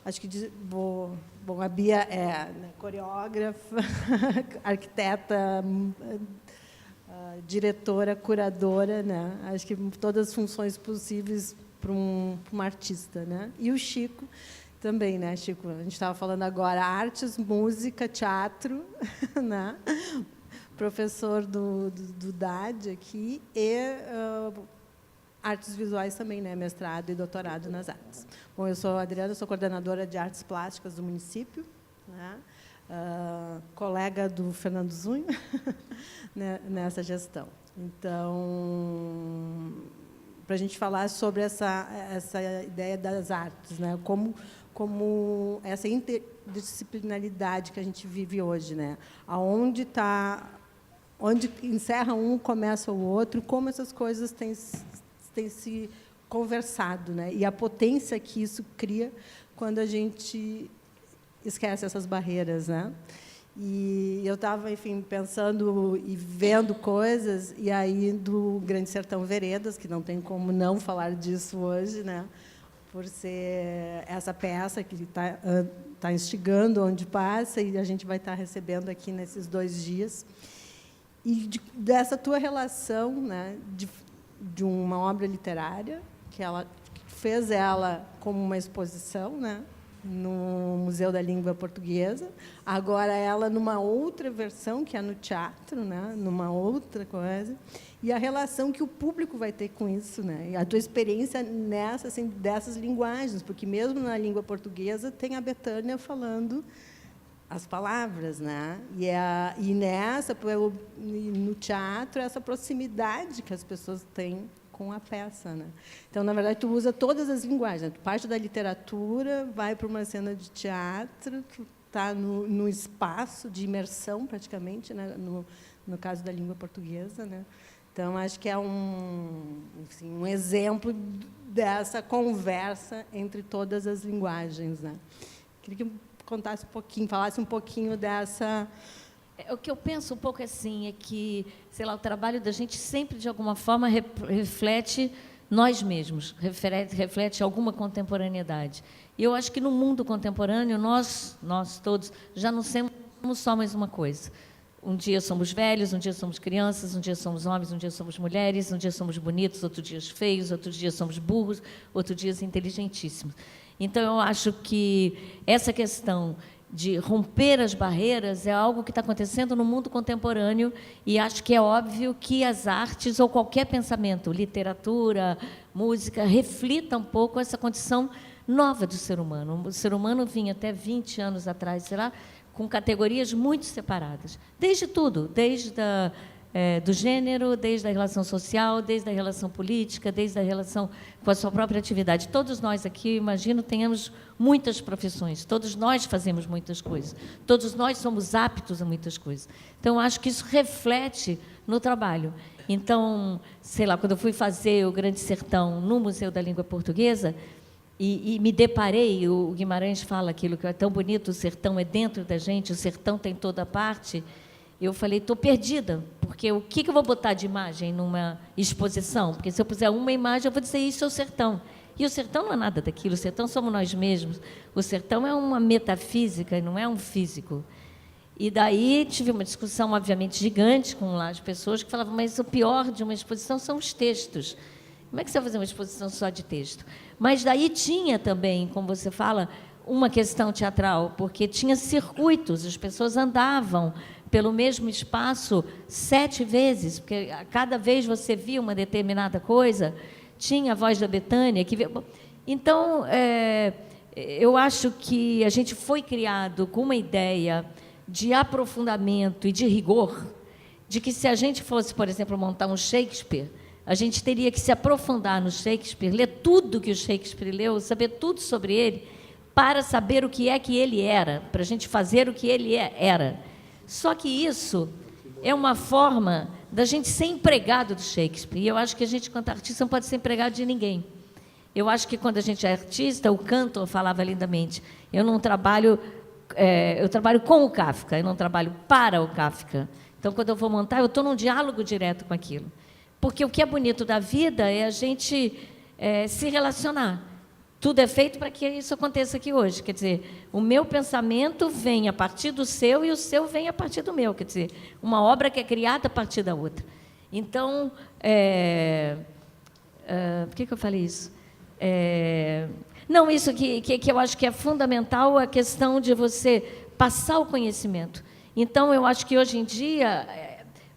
acho que bom, a Bia é, né, coreógrafa, arquiteta, diretora, curadora, né? Acho que todas as funções possíveis para uma artista, né? E o Chico também, né, Chico? A gente estava falando agora artes, música, teatro, né? Professor do DAD aqui e artes visuais também, né? Mestrado e doutorado nas artes. Bom, eu sou a Adriana, sou coordenadora de artes plásticas do município, né? Colega do Fernando Zunho né, nessa gestão. Então, para a gente falar sobre essa ideia das artes, né? Como essa interdisciplinaridade que a gente vive hoje, né? Onde encerra um, começa o outro, como essas coisas têm se conversado, né? E a potência que isso cria quando a gente esquece essas barreiras, né? E eu estava, enfim, pensando e vendo coisas, e aí do Grande Sertão Veredas, que não tem como não falar disso hoje, né? Por ser essa peça que está instigando onde passa, e a gente vai estar recebendo aqui nesses 2 dias. E dessa tua relação, né, de uma obra literária, que ela fez ela como uma exposição, né, no Museu da Língua Portuguesa, agora ela numa outra versão, que é no teatro, né, numa outra coisa, e a relação que o público vai ter com isso, né, e a tua experiência nessa, assim, dessas linguagens, porque mesmo na língua portuguesa tem a Betânia falando as palavras, né, e nessa, no teatro, essa proximidade que as pessoas têm com a peça, né? Então, na verdade, tu usa todas as linguagens, né? Tu parte da literatura, vai para uma cena de teatro, que está no espaço de imersão, praticamente, né? No caso da língua portuguesa, né? Então, acho que é um exemplo dessa conversa entre todas as linguagens, né? Queria que contasse um pouquinho, falasse um pouquinho dessa... O que eu penso um pouco assim é que, sei lá, o trabalho da gente sempre, de alguma forma, reflete nós mesmos, reflete alguma contemporaneidade. E eu acho que no mundo contemporâneo, nós todos, já não somos só mais uma coisa. Um dia somos velhos, um dia somos crianças, um dia somos homens, um dia somos mulheres, um dia somos bonitos, outro dia feios, outro dia somos burros, outro dia inteligentíssimos. Então, eu acho que essa questão de romper as barreiras é algo que está acontecendo no mundo contemporâneo, e acho que é óbvio que as artes ou qualquer pensamento, literatura, música, reflita um pouco essa condição nova do ser humano. O ser humano vinha até 20 anos atrás, sei lá, com categorias muito separadas. Desde tudo, do gênero, desde a relação social, desde a relação política, desde a relação com a sua própria atividade. Todos nós aqui, imagino, tenhamos muitas profissões, todos nós fazemos muitas coisas, todos nós somos aptos a muitas coisas. Então, acho que isso reflete no trabalho. Então, sei lá, quando eu fui fazer o Grande Sertão no Museu da Língua Portuguesa, e me deparei, o Guimarães fala aquilo que é tão bonito, o sertão é dentro da gente, o sertão tem toda parte. Eu falei, estou perdida, porque o que eu vou botar de imagem numa exposição? Porque se eu puser uma imagem, eu vou dizer isso é o sertão. E o sertão não é nada daquilo, o sertão somos nós mesmos. O sertão é uma metafísica, não é um físico. E daí tive uma discussão, obviamente, gigante com lá as pessoas que falavam, mas o pior de uma exposição são os textos. Como é que você vai fazer uma exposição só de texto? Mas daí tinha também, como você fala, uma questão teatral, porque tinha circuitos, as pessoas andavam pelo mesmo espaço 7 vezes, porque a cada vez você via uma determinada coisa, tinha a voz da Betânia. Então, eu acho que a gente foi criado com uma ideia de aprofundamento e de rigor, de que se a gente fosse, por exemplo, montar um Shakespeare, a gente teria que se aprofundar no Shakespeare, ler tudo que o Shakespeare leu, saber tudo sobre ele, para saber o que é que ele era, para a gente fazer o que ele era. Só que isso é uma forma da gente ser empregado do Shakespeare. E eu acho que a gente, quanto artista, não pode ser empregado de ninguém. Eu acho que, quando a gente é artista, o Cantor falava lindamente, eu trabalho com o Kafka, eu não trabalho para o Kafka. Então, quando eu vou montar, eu estou num diálogo direto com aquilo. Porque o que é bonito da vida é a gente se relacionar. Tudo é feito para que isso aconteça aqui hoje. Quer dizer, o meu pensamento vem a partir do seu e o seu vem a partir do meu. Quer dizer, uma obra que é criada a partir da outra. Então, por que eu falei isso? Não, isso que eu acho que é fundamental, a questão de você passar o conhecimento. Então, eu acho que, hoje em dia,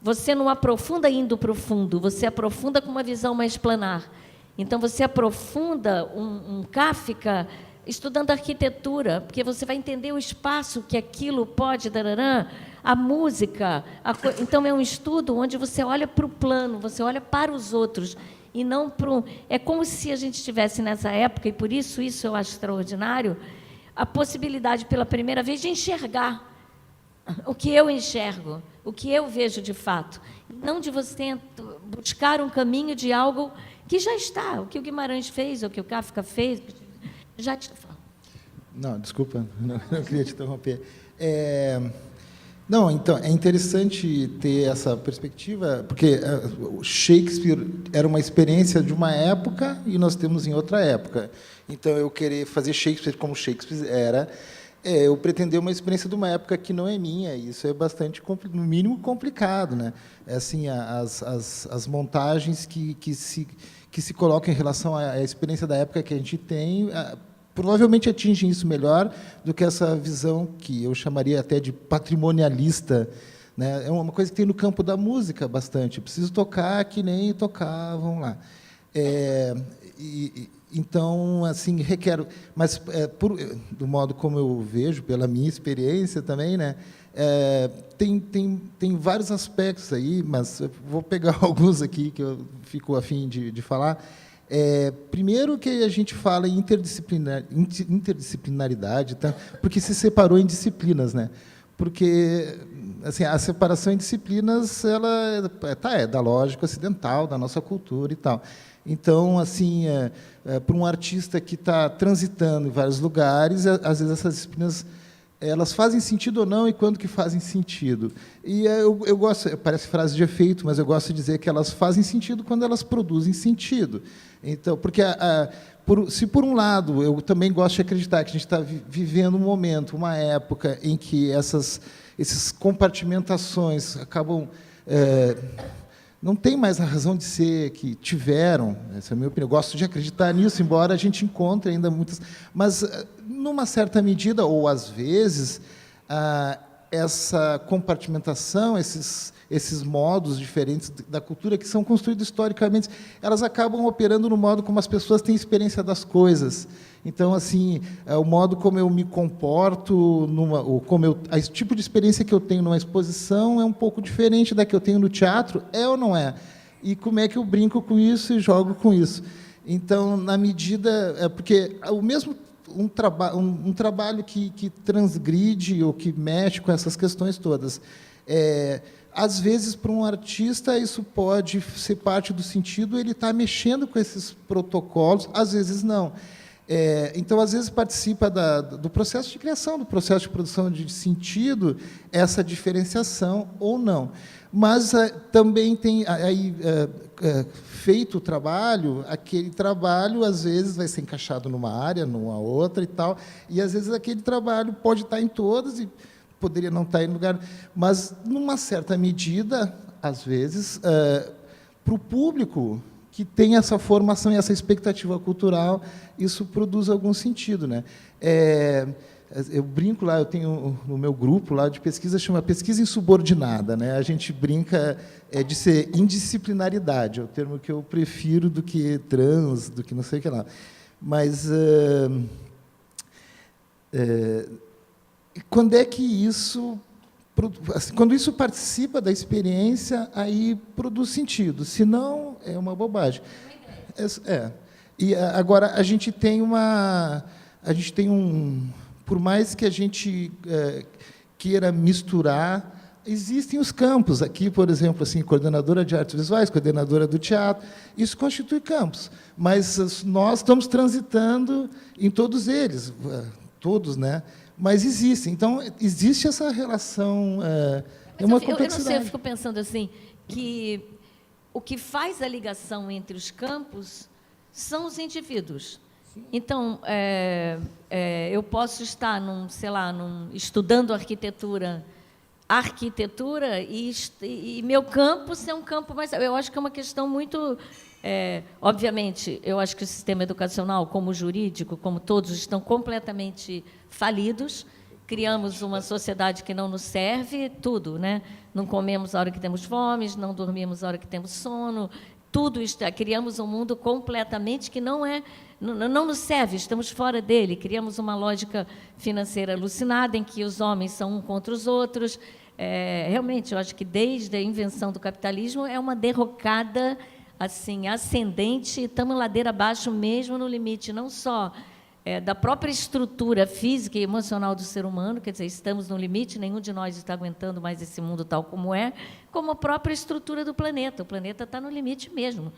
você não aprofunda indo para o fundo, você aprofunda com uma visão mais planar. Então, você aprofunda um Kafka estudando arquitetura, porque você vai entender o espaço que aquilo pode, a música. Então, é um estudo onde você olha para o plano, você olha para os outros, e não para um... É como se a gente estivesse nessa época, e por isso eu acho extraordinário, a possibilidade, pela primeira vez, de enxergar o que eu enxergo, o que eu vejo de fato. Não de você buscar um caminho de algo que já está, o que o Guimarães fez, o que o Kafka fez, já te falo. Não, desculpa, não queria te interromper. Não, então, é interessante ter essa perspectiva, porque o Shakespeare era uma experiência de uma época e nós temos em outra época. Então, eu querer fazer Shakespeare como Shakespeare era, eu pretender uma experiência de uma época que não é minha. Isso é bastante, no mínimo, complicado, né? Assim, as montagens que se colocam em relação à experiência da época que a gente tem, provavelmente atingem isso melhor do que essa visão que eu chamaria até de patrimonialista, né? É uma coisa que tem no campo da música bastante. Eu preciso tocar que nem tocavam lá. Então, assim, requer... Mas, do modo como eu vejo, pela minha experiência também, né, tem vários aspectos aí, mas eu vou pegar alguns aqui que eu fico a fim de falar. Primeiro que a gente fala em interdisciplinaridade, tá? Porque se separou em disciplinas, né? Porque assim, a separação em disciplinas ela é da lógica ocidental, da nossa cultura e tal. Então, assim, para um artista que está transitando em vários lugares, às vezes essas disciplinas elas fazem sentido ou não, e quando que fazem sentido. E eu gosto, parece frase de efeito, mas eu gosto de dizer que elas fazem sentido quando elas produzem sentido. Então, porque se por um lado eu também gosto de acreditar que a gente está vivendo um momento, uma época em que essas compartimentações acabam não tem mais a razão de ser que tiveram, essa é a minha opinião. Eu gosto de acreditar nisso, embora a gente encontre ainda muitas... Mas, numa certa medida, ou às vezes, essa compartimentação, esses modos diferentes da cultura que são construídos historicamente, elas acabam operando no modo como as pessoas têm experiência das coisas. Então, assim, o modo como eu me comporto, o tipo de experiência que eu tenho numa exposição é um pouco diferente da que eu tenho no teatro, ou não é? E como é que eu brinco com isso e jogo com isso? Então, na medida... porque o mesmo um trabalho que transgride ou que mexe com essas questões todas, às vezes, para um artista, isso pode ser parte do sentido, ele está mexendo com esses protocolos, às vezes não. Então, às vezes, participa do processo de criação, do processo de produção de sentido, essa diferenciação ou não. Mas também tem, feito o trabalho, aquele trabalho, às vezes, vai ser encaixado numa área, numa outra e tal, e, às vezes, aquele trabalho pode estar em todas e poderia não estar em lugar... Mas, numa certa medida, às vezes, para o público que tem essa formação e essa expectativa cultural, isso produz algum sentido, né? Eu brinco lá, eu tenho no meu grupo lá de pesquisa, chama Pesquisa Insubordinada, né? A gente brinca de ser indisciplinaridade, é o termo que eu prefiro do que trans, do que não sei o que lá. Mas quando é que isso... Quando isso participa da experiência, aí produz sentido. Se não, é uma bobagem. E agora a gente tem por mais que a gente queira misturar, existem os campos. Aqui, por exemplo, assim, coordenadora de artes visuais, coordenadora do teatro, isso constitui campos. Mas nós estamos transitando em todos eles, todos, né? Mas existem. Então, existe essa relação, uma complexidade. Eu não sei, eu fico pensando assim, que o que faz a ligação entre os campos são os indivíduos. Então, eu posso estar, sei lá, estudando arquitetura e meu campo ser um campo mais... Eu acho que é uma questão muito... obviamente, eu acho que o sistema educacional, como o jurídico, como todos, estão completamente falidos. Criamos uma sociedade que não nos serve, tudo, né? Não comemos a hora que temos fome, não dormimos a hora que temos sono, tudo isso. Criamos um mundo completamente que não nos serve, estamos fora dele. Criamos uma lógica financeira alucinada, em que os homens são um contra os outros. Realmente, eu acho que desde a invenção do capitalismo é uma derrocada assim, ascendente, estamos ladeira abaixo mesmo no limite, não só da própria estrutura física e emocional do ser humano, quer dizer, estamos no limite, nenhum de nós está aguentando mais esse mundo tal como é, como a própria estrutura do planeta. O planeta está no limite mesmo.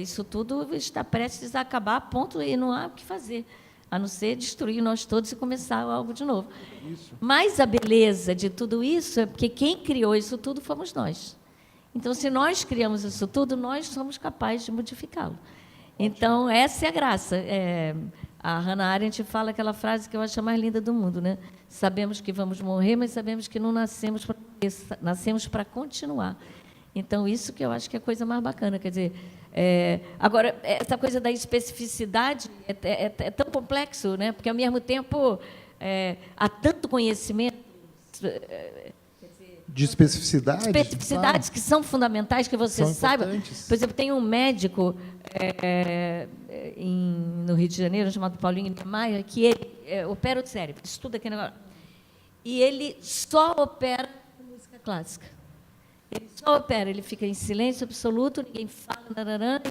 Isso tudo está prestes a acabar, ponto, e não há o que fazer, a não ser destruir nós todos e começar algo de novo. Isso. Mas a beleza de tudo isso é porque quem criou isso tudo fomos nós. Então, se nós criamos isso tudo, nós somos capazes de modificá-lo. Então, essa é a graça. A Hannah Arendt fala aquela frase que eu acho a mais linda do mundo, né? Sabemos que vamos morrer, mas sabemos que não nascemos para morrer, nascemos para continuar. Então, isso que eu acho que é a coisa mais bacana. Quer dizer, agora, essa coisa da especificidade é tão complexo, né? Porque, ao mesmo tempo, há tanto conhecimento... De especificidade? Especificidades que são fundamentais, que você saiba. Por exemplo, tem um médico no Rio de Janeiro, chamado Paulinho Niemeyer, que ele opera o cérebro, estuda aquele negócio. E ele só opera música clássica. Ele só opera, ele fica em silêncio absoluto, ninguém fala,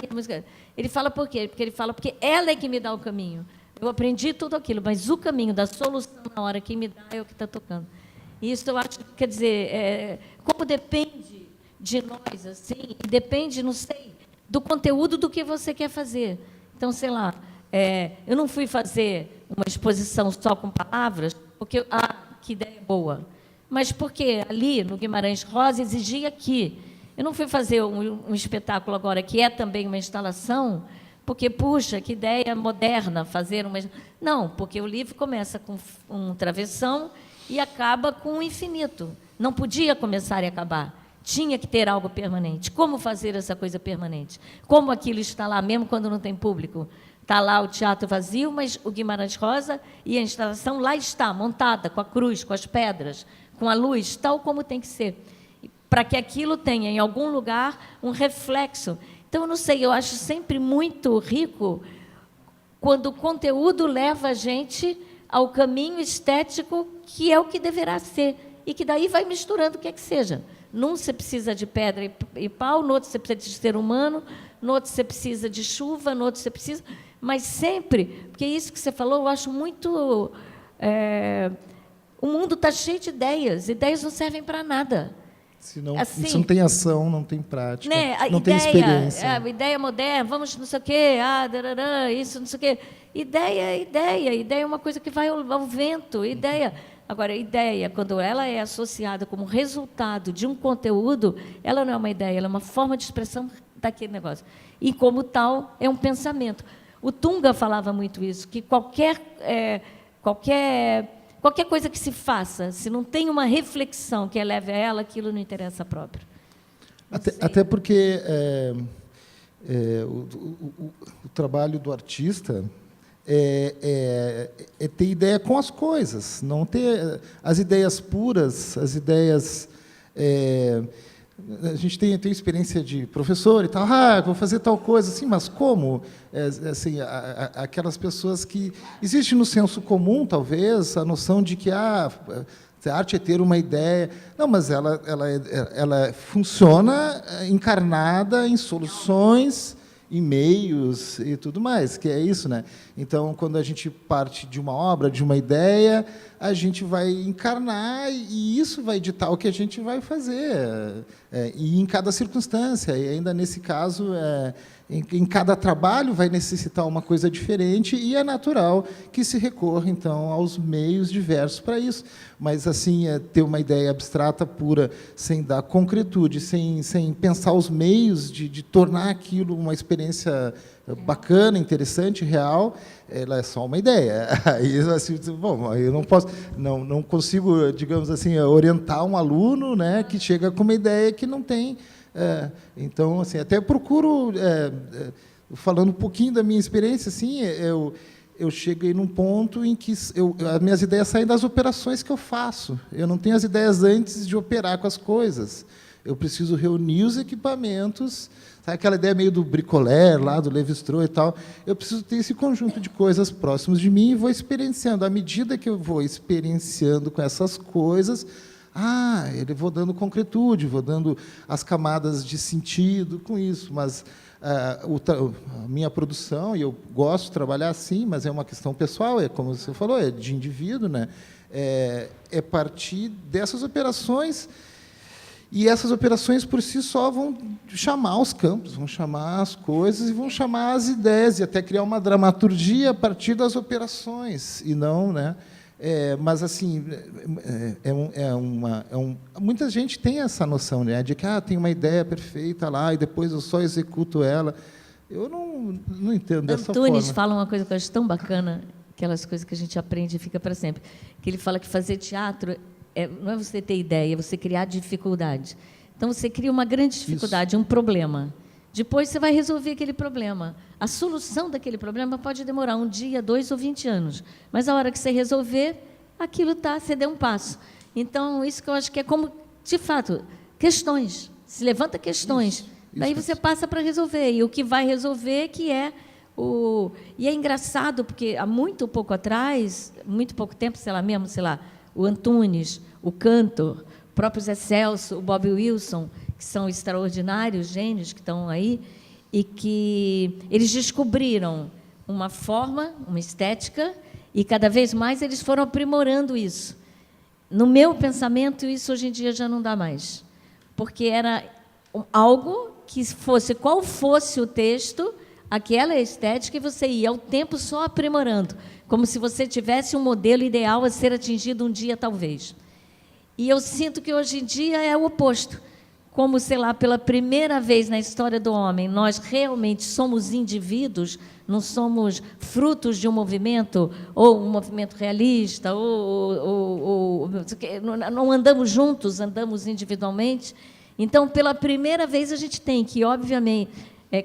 e a música... Ele fala por quê? Porque ele fala, porque ela é que me dá o caminho. Eu aprendi tudo aquilo, mas o caminho da solução na hora que me dá é o que está tocando. Isso, eu acho, quer dizer, como depende de nós, assim, depende, não sei, do conteúdo do que você quer fazer. Então, sei lá, eu não fui fazer uma exposição só com palavras, porque, que ideia boa, mas porque ali, no Guimarães Rosa, exigia que... Eu não fui fazer um espetáculo agora, que é também uma instalação, porque, puxa, que ideia moderna fazer uma... Não, porque o livro começa com um travessão e acaba com o infinito. Não podia começar e acabar. Tinha que ter algo permanente. Como fazer essa coisa permanente? Como aquilo está lá, mesmo quando não tem público? Está lá o teatro vazio, mas o Guimarães Rosa e a instalação lá está, montada, com a cruz, com as pedras, com a luz, tal como tem que ser, para que aquilo tenha, em algum lugar, um reflexo. Então, eu não sei, eu acho sempre muito rico quando o conteúdo leva a gente ao caminho estético que é o que deverá ser, e que daí vai misturando o que é que seja. Num você precisa de pedra e pau, no outro você precisa de ser humano, no outro você precisa de chuva, no outro você precisa... Mas sempre, porque isso que você falou, eu acho muito... o mundo está cheio de ideias não servem para nada. Se não tem ação, não tem prática, né? Não tem experiência. A ideia moderna, vamos não sei o quê, isso, não sei o quê. Ideia é uma coisa que vai ao vento, ideia. Agora, ideia, quando ela é associada como resultado de um conteúdo, ela não é uma ideia, ela é uma forma de expressão daquele negócio. E, como tal, é um pensamento. O Tunga falava muito isso, que qualquer coisa que se faça, se não tem uma reflexão que eleve a ela, aquilo não interessa próprio. Até porque o trabalho do artista é ter ideia com as coisas, não ter as ideias puras, as ideias... a gente tem experiência de professor e tal, vou fazer tal coisa, assim, mas como? Assim, aquelas pessoas que... Existe no senso comum, talvez, a noção de que a arte é ter uma ideia. Não, mas ela funciona encarnada em soluções, em meios e tudo mais, que é isso, né? Então, quando a gente parte de uma obra, de uma ideia, a gente vai encarnar e isso vai ditar o que a gente vai fazer. E em cada circunstância, e ainda nesse caso, em cada trabalho vai necessitar uma coisa diferente e é natural que se recorra, então, aos meios diversos para isso. Mas, assim, ter uma ideia abstrata pura, sem dar concretude, sem pensar os meios de tornar aquilo uma experiência bacana, interessante, real, ela é só uma ideia. Aí, assim, bom, eu não consigo, digamos assim, orientar um aluno, né, que chega com uma ideia que não tem. Então, assim, até procuro, falando um pouquinho da minha experiência, assim, eu cheguei num ponto em que as minhas ideias saem das operações que eu faço. Eu não tenho as ideias antes de operar com as coisas. Eu preciso reunir os equipamentos, sabe aquela ideia meio do bricolé, lá do Lévi-Strauss e tal. Eu preciso ter esse conjunto de coisas próximos de mim e vou experienciando. À medida que eu vou experienciando com essas coisas, ele vou dando concretude, vou dando as camadas de sentido com isso, mas a minha produção, e eu gosto de trabalhar assim, mas é uma questão pessoal, é como você falou, é de indivíduo, né? É partir dessas operações, e essas operações por si só vão chamar os campos, vão chamar as coisas e vão chamar as ideias, e até criar uma dramaturgia a partir das operações, e não, né? Mas, assim, muita gente tem essa noção, né, de que tem uma ideia perfeita lá e depois eu só executo ela. Eu não entendo dessa forma. Antunes fala uma coisa que eu acho tão bacana, aquelas coisas que a gente aprende e fica para sempre, que ele fala que fazer teatro não é você ter ideia, é você criar dificuldade. Então, você cria uma grande dificuldade, um problema. Depois, você vai resolver aquele problema. A solução daquele problema pode demorar 1 dia, 2 ou 20 anos. Mas, a hora que você resolver, aquilo você deu um passo. Então, isso que eu acho que é como, de fato, questões. Se levanta questões. Daí você passa para resolver. E o que vai resolver que é o... E é engraçado, porque há muito pouco atrás, muito pouco tempo, sei lá, o Antunes, o Cantor, o próprio Zé Celso, o Bob Wilson, que são extraordinários gênios que estão aí, e que eles descobriram uma forma, uma estética, e cada vez mais eles foram aprimorando isso. No meu pensamento, isso hoje em dia já não dá mais, porque era algo que fosse, qual fosse o texto, aquela estética, e você ia ao tempo só aprimorando, como se você tivesse um modelo ideal a ser atingido um dia, talvez. E eu sinto que hoje em dia é o oposto. Como, sei lá, pela primeira vez na história do homem, nós realmente somos indivíduos, não somos frutos de um movimento, ou um movimento realista, ou não andamos juntos, andamos individualmente. Então, pela primeira vez, a gente tem que, obviamente,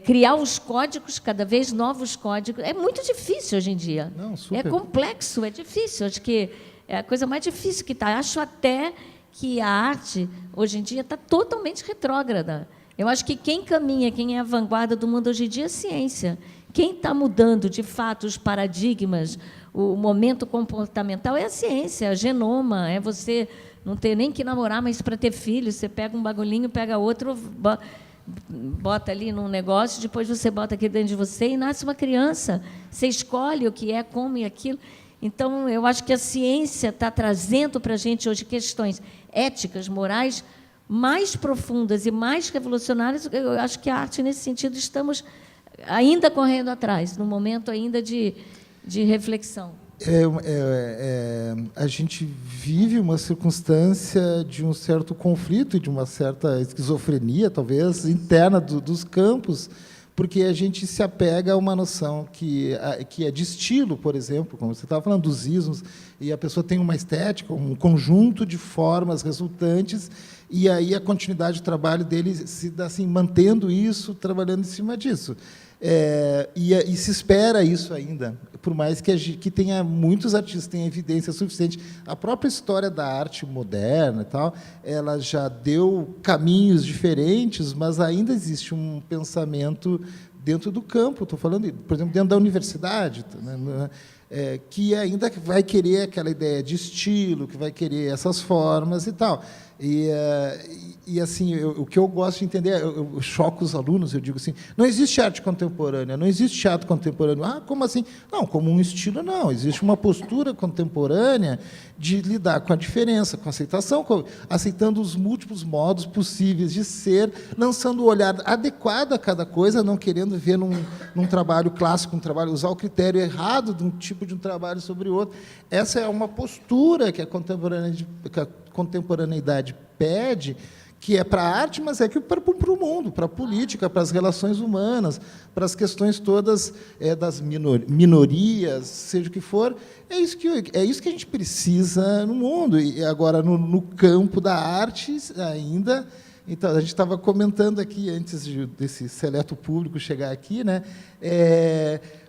criar os códigos, cada vez novos códigos. É muito difícil hoje em dia. Não, super. É complexo, é difícil. Acho que é a coisa mais difícil que está. Acho até que a arte, hoje em dia, está totalmente retrógrada. Eu acho que quem caminha, quem é a vanguarda do mundo hoje em dia é a ciência. Quem está mudando, de fato, os paradigmas, o momento comportamental é a ciência, a genoma, é você não ter nem que namorar, mas para ter filhos, você pega um bagulhinho, pega outro, bota ali num negócio, depois você bota aqui dentro de você e nasce uma criança. Você escolhe o que é, como e aquilo. Então, eu acho que a ciência está trazendo para a gente hoje questões éticas, morais, mais profundas e mais revolucionárias. Eu acho que a arte, nesse sentido, estamos ainda correndo atrás, num momento ainda de reflexão. A gente vive uma circunstância de um certo conflito, de uma certa esquizofrenia, talvez, interna dos campos, porque a gente se apega a uma noção que é de estilo, por exemplo, como você estava falando, dos ismos, e a pessoa tem uma estética, um conjunto de formas resultantes, e aí a continuidade do trabalho dele se dá assim, mantendo isso, trabalhando em cima disso. E se espera isso ainda, por mais que tenha muitos artistas tenham evidência suficiente. A própria história da arte moderna e tal, ela já deu caminhos diferentes, mas ainda existe um pensamento dentro do campo. Estou falando, por exemplo, dentro da universidade, né, que ainda vai querer aquela ideia de estilo, que vai querer essas formas e tal. E assim, o que eu gosto de entender, eu choco os alunos, eu digo assim, não existe arte contemporânea, não existe teatro contemporâneo. Ah, como assim? Não, como um estilo, não. Existe uma postura contemporânea de lidar com a diferença, com a aceitação, aceitando os múltiplos modos possíveis de ser, lançando o olhar adequado a cada coisa, não querendo ver num trabalho clássico, usar o critério errado de um tipo de um trabalho sobre o outro. Essa é uma postura que a contemporaneidade pede, que é para a arte, mas é que para o mundo, para a política, para as relações humanas, para as questões todas das minorias, seja o que for. É isso que a gente precisa no mundo. E agora, no campo da arte, ainda... Então, a gente estava comentando aqui, antes desse seleto público chegar aqui, né,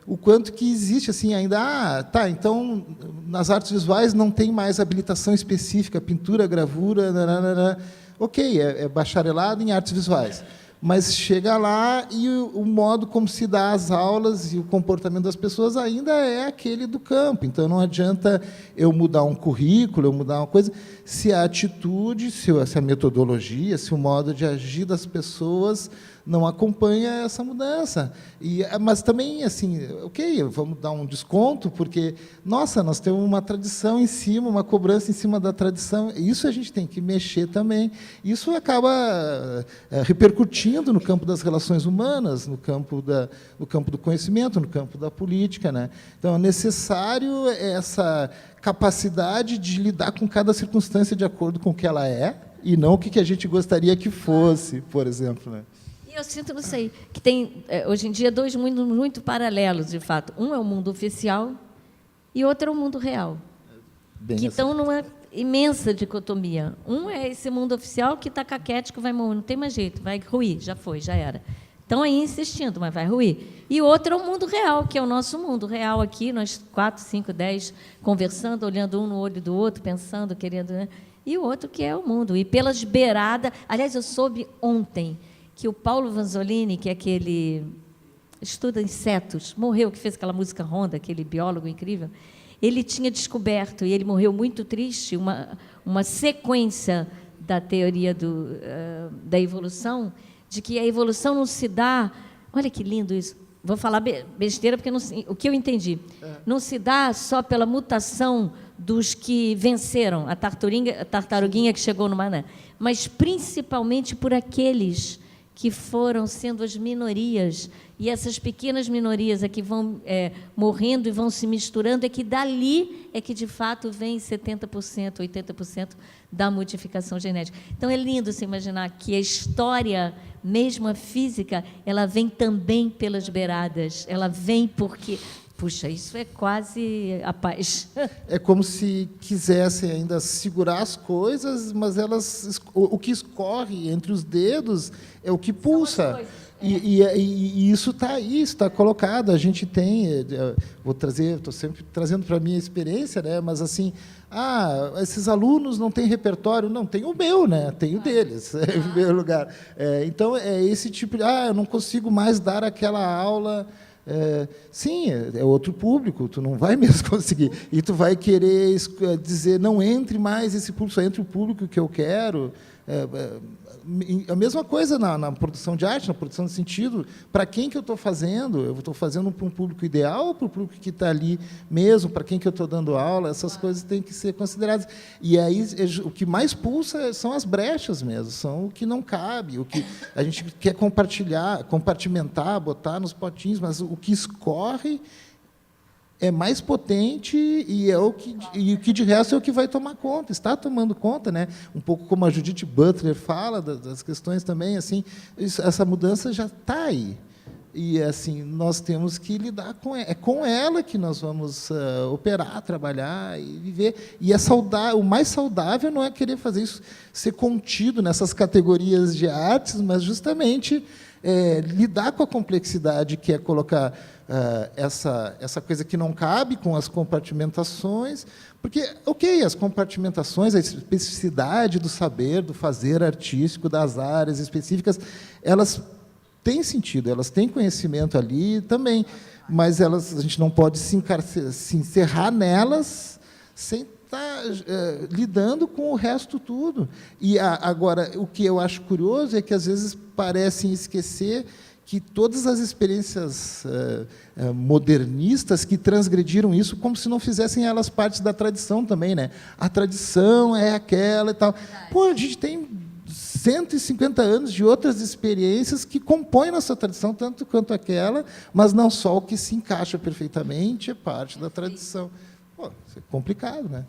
o quanto que existe assim, ainda... então, nas artes visuais não tem mais habilitação específica, pintura, gravura... Ok, é bacharelado em artes visuais, mas chega lá e o modo como se dá as aulas e o comportamento das pessoas ainda é aquele do campo. Então, não adianta eu mudar um currículo, eu mudar uma coisa, se a atitude, se a metodologia, se o modo de agir das pessoas não acompanha essa mudança. Mas também, assim, ok, vamos dar um desconto, porque, nossa, nós temos uma tradição em cima, uma cobrança em cima da tradição. Isso a gente tem que mexer também. Isso acaba repercutindo no campo das relações humanas, no campo do conhecimento, no campo da política, né? Então, é necessário essa capacidade de lidar com cada circunstância de acordo com o que ela é, e não o que a gente gostaria que fosse, por exemplo, né? Eu sinto, não sei, que tem, hoje em dia, dois mundos muito paralelos, de fato. Um é o mundo oficial e outro é o mundo real. Que estão numa imensa dicotomia. Um é esse mundo oficial que está caquético, vai morrer, não tem mais jeito, vai ruir, já foi, já era. Estão aí insistindo, mas vai ruir. E outro é o mundo real, que é o nosso mundo real aqui, nós 4, 5, 10, conversando, olhando um no olho do outro, pensando, querendo... Né? E o outro que é o mundo. E pelas beiradas... Aliás, eu soube ontem que o Paulo Vanzolini, que é aquele estuda insetos, morreu, que fez aquela música Ronda, aquele biólogo incrível, ele tinha descoberto, e ele morreu muito triste, uma sequência da teoria da evolução, de que a evolução não se dá... Olha que lindo isso. Vou falar besteira, porque o que eu entendi. Não se dá só pela mutação dos que venceram, a tartaruguinha que chegou no Maná, mas principalmente por aqueles que foram sendo as minorias, e essas pequenas minorias é que vão morrendo e vão se misturando, é que dali é que, de fato, vem 70%, 80% da modificação genética. Então, é lindo se imaginar que a história, mesmo a física, ela vem também pelas beiradas, ela vem porque... Puxa, isso é quase a paz. É como se quisessem ainda segurar as coisas, mas o que escorre entre os dedos é o que pulsa. E isso está aí, está colocado. A gente tem, estou sempre trazendo para a minha experiência, né? Mas assim, esses alunos não têm repertório, não, tem o meu, né? Tem o deles, em primeiro lugar. Então, é esse tipo de, eu não consigo mais dar aquela aula. Sim, é outro público, tu não vai mesmo conseguir. E tu vai querer dizer, não entre mais esse público, só entre o público que eu quero. A mesma coisa na produção de arte, na produção de sentido. Para quem que eu estou fazendo? Eu estou fazendo para um público ideal ou para o público que está ali mesmo? Para quem que eu estou dando aula? Essas coisas têm que ser consideradas. E aí, o que mais pulsa são as brechas mesmo, são o que não cabe, o que a gente quer compartimentar, botar nos potinhos, mas o que escorre é mais potente e o que de resto é o que vai tomar conta, está tomando conta, né? Um pouco como a Judith Butler fala das questões também, assim, essa mudança já está aí. E assim, nós temos que lidar com ela. É com ela que nós vamos operar, trabalhar e viver. E o mais saudável não é querer fazer isso ser contido nessas categorias de artes, mas justamente lidar com a complexidade que é colocar essa coisa que não cabe com as compartimentações, porque, ok, as compartimentações, a especificidade do saber, do fazer artístico, das áreas específicas, elas têm sentido, elas têm conhecimento ali também, mas a gente não pode se encerrar nelas sem está lidando com o resto tudo. E agora, o que eu acho curioso é que, às vezes, parecem esquecer que todas as experiências modernistas que transgrediram isso, como se não fizessem elas parte da tradição também, né? A tradição é aquela e tal. Pô, a gente tem 150 anos de outras experiências que compõem nossa tradição, tanto quanto aquela, mas não só o que se encaixa perfeitamente é parte da tradição. Pô, isso é complicado, né?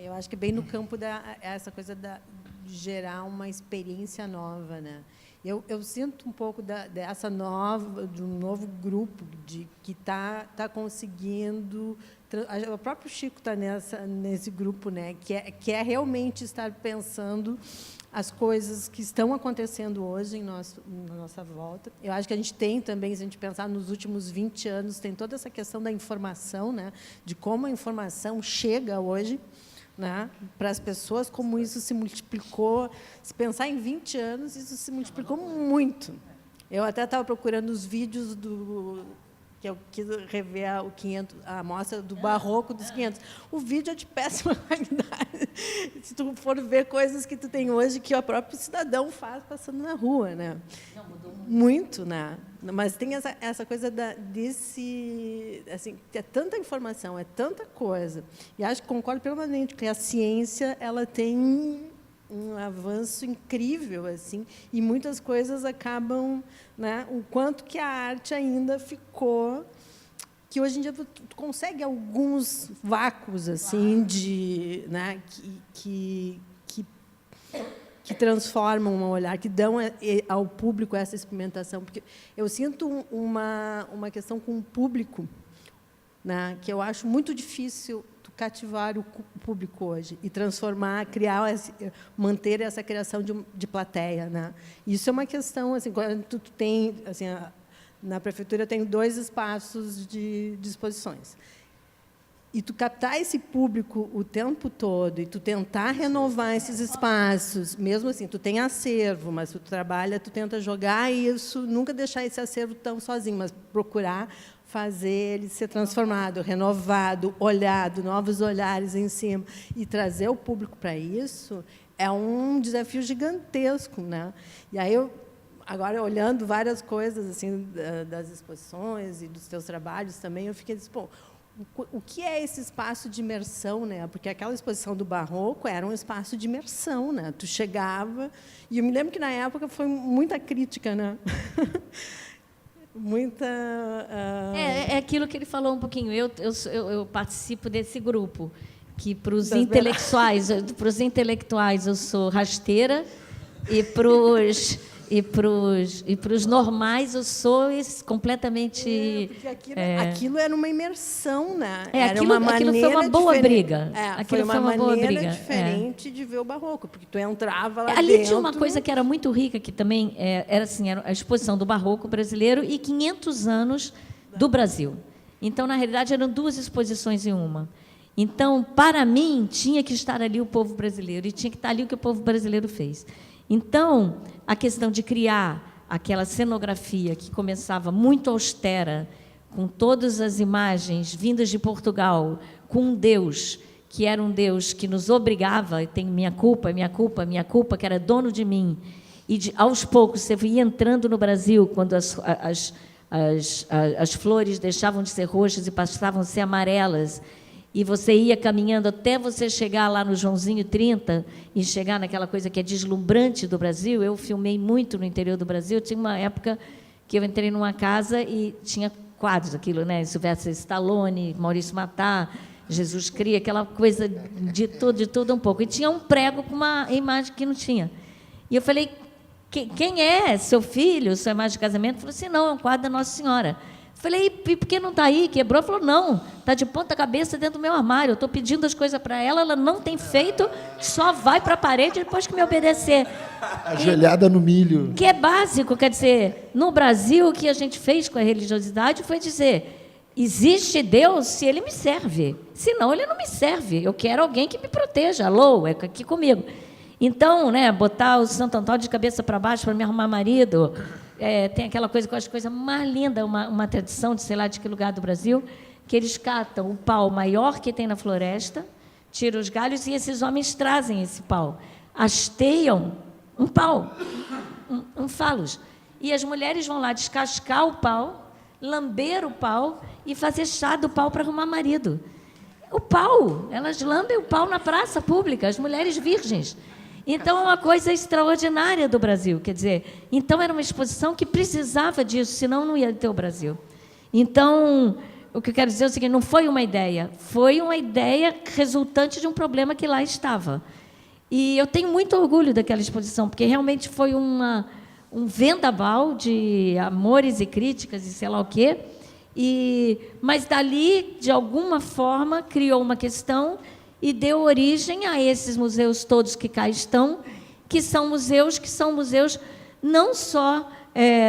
Eu acho que bem no campo essa coisa de gerar uma experiência nova, né? Eu sinto um pouco dessa de um novo grupo que está conseguindo. O próprio Chico está nesse grupo, né? Que é realmente estar pensando as coisas que estão acontecendo hoje na nossa volta. Eu acho que a gente tem também, se a gente pensar nos últimos 20 anos, tem toda essa questão da informação, né? De como a informação chega hoje, né, para as pessoas, como isso se multiplicou. Se pensar em 20 anos, isso se multiplicou muito. Eu até estava procurando os vídeos que eu quis rever a amostra do Barroco dos 500. O vídeo é de péssima qualidade. Se tu for ver coisas que tu tem hoje que o próprio cidadão faz passando na rua, né? Não, mudou muito, né? Mas tem essa coisa desse, assim, é tanta informação, é tanta coisa. E acho que concordo plenamente que a ciência ela tem um avanço incrível, assim, e muitas coisas acabam, né, o quanto que a arte ainda ficou, que hoje em dia tu consegue alguns vácuos assim de, né, que transformam um olhar, que dão ao público essa experimentação, porque eu sinto uma questão com o público, né, que eu acho muito difícil cativar o público hoje e transformar, manter essa criação de plateia, né? Isso é uma questão, assim, quando tu tem, assim, na prefeitura tem 2 espaços de exposições. E tu captar esse público o tempo todo e tu tentar renovar esses espaços, mesmo assim, tu tem acervo, mas tu trabalha, tu tenta jogar isso, nunca deixar esse acervo tão sozinho, mas procurar fazer ele ser transformado, renovado, olhado, novos olhares em cima, e trazer o público para isso, é um desafio gigantesco, né? E aí, agora, olhando várias coisas assim das exposições e dos teus trabalhos também, eu fiquei assim, o que é esse espaço de imersão, né? Porque aquela exposição do Barroco era um espaço de imersão, né? Tu chegava, e eu me lembro que, na época, foi muita crítica, né? Muita... É aquilo que ele falou um pouquinho. Eu participo desse grupo, que para os intelectuais eu sou rasteira, e para os normais eu sou completamente... Porque aquilo era uma imersão, né? Aquilo foi uma boa briga. Foi uma maneira diferente de ver o Barroco, porque tu entrava lá ali dentro... tinha uma coisa que era muito rica, que também era a exposição do Barroco brasileiro e 500 anos do Brasil. Então, na realidade, eram 2 exposições em uma. Então, para mim, tinha que estar ali o povo brasileiro, e tinha que estar ali o que o povo brasileiro fez. Então, a questão de criar aquela cenografia que começava muito austera, com todas as imagens vindas de Portugal, com um Deus que era um Deus que nos obrigava, e tem minha culpa, que era dono de mim, e aos poucos você ia entrando no Brasil, quando as flores deixavam de ser roxas e passavam a ser amarelas, e você ia caminhando até você chegar lá no Joãozinho 30 e chegar naquela coisa que é deslumbrante do Brasil. Eu filmei muito no interior do Brasil. Tinha uma época que eu entrei numa casa e tinha quadros, aquilo, né? Sylvester Stallone, Maurício Matar, Jesus Cria, aquela coisa de tudo um pouco. E tinha um prego com uma imagem que não tinha. E eu falei, quem é? Seu filho? Sua imagem de casamento? Ele falou assim, não, é um quadro da Nossa Senhora. Falei, e por que não está aí? Quebrou? Falou, não, está de ponta cabeça dentro do meu armário. Eu estou pedindo as coisas para ela, ela não tem feito, só vai para a parede depois que me obedecer. Ajoelhada no milho. Que é básico, quer dizer, no Brasil, o que a gente fez com a religiosidade foi dizer, existe Deus se Ele me serve, senão Ele não me serve. Eu quero alguém que me proteja, alô, é aqui comigo. Então, né, botar o Santo Antônio de cabeça para baixo para me arrumar marido... tem aquela coisa que eu acho a coisa mais linda, uma tradição de sei lá de que lugar do Brasil, que eles catam o pau maior que tem na floresta, tira os galhos e esses homens trazem esse pau. Hasteiam um pau, um falos. E as mulheres vão lá descascar o pau, lamber o pau e fazer chá do pau para arrumar marido. O pau, elas lambem o pau na praça pública, as mulheres virgens. Então, é uma coisa extraordinária do Brasil. Quer dizer, então era uma exposição que precisava disso, senão não ia ter o Brasil. Então, o que eu quero dizer é o seguinte, não foi uma ideia, foi uma ideia resultante de um problema que lá estava. E eu tenho muito orgulho daquela exposição, porque realmente foi um vendaval de amores e críticas e sei lá o quê. Mas dali, de alguma forma, criou uma questão e deu origem a esses museus todos que cá estão, que são museus não só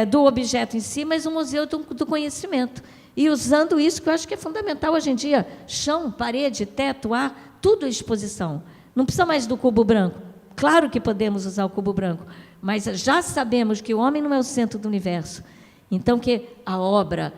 do objeto em si, mas um museu do conhecimento. E usando isso, que eu acho que é fundamental hoje em dia, chão, parede, teto, ar, tudo é exposição. Não precisa mais do cubo branco. Claro que podemos usar o cubo branco, mas já sabemos que o homem não é o centro do universo. Então, que a obra,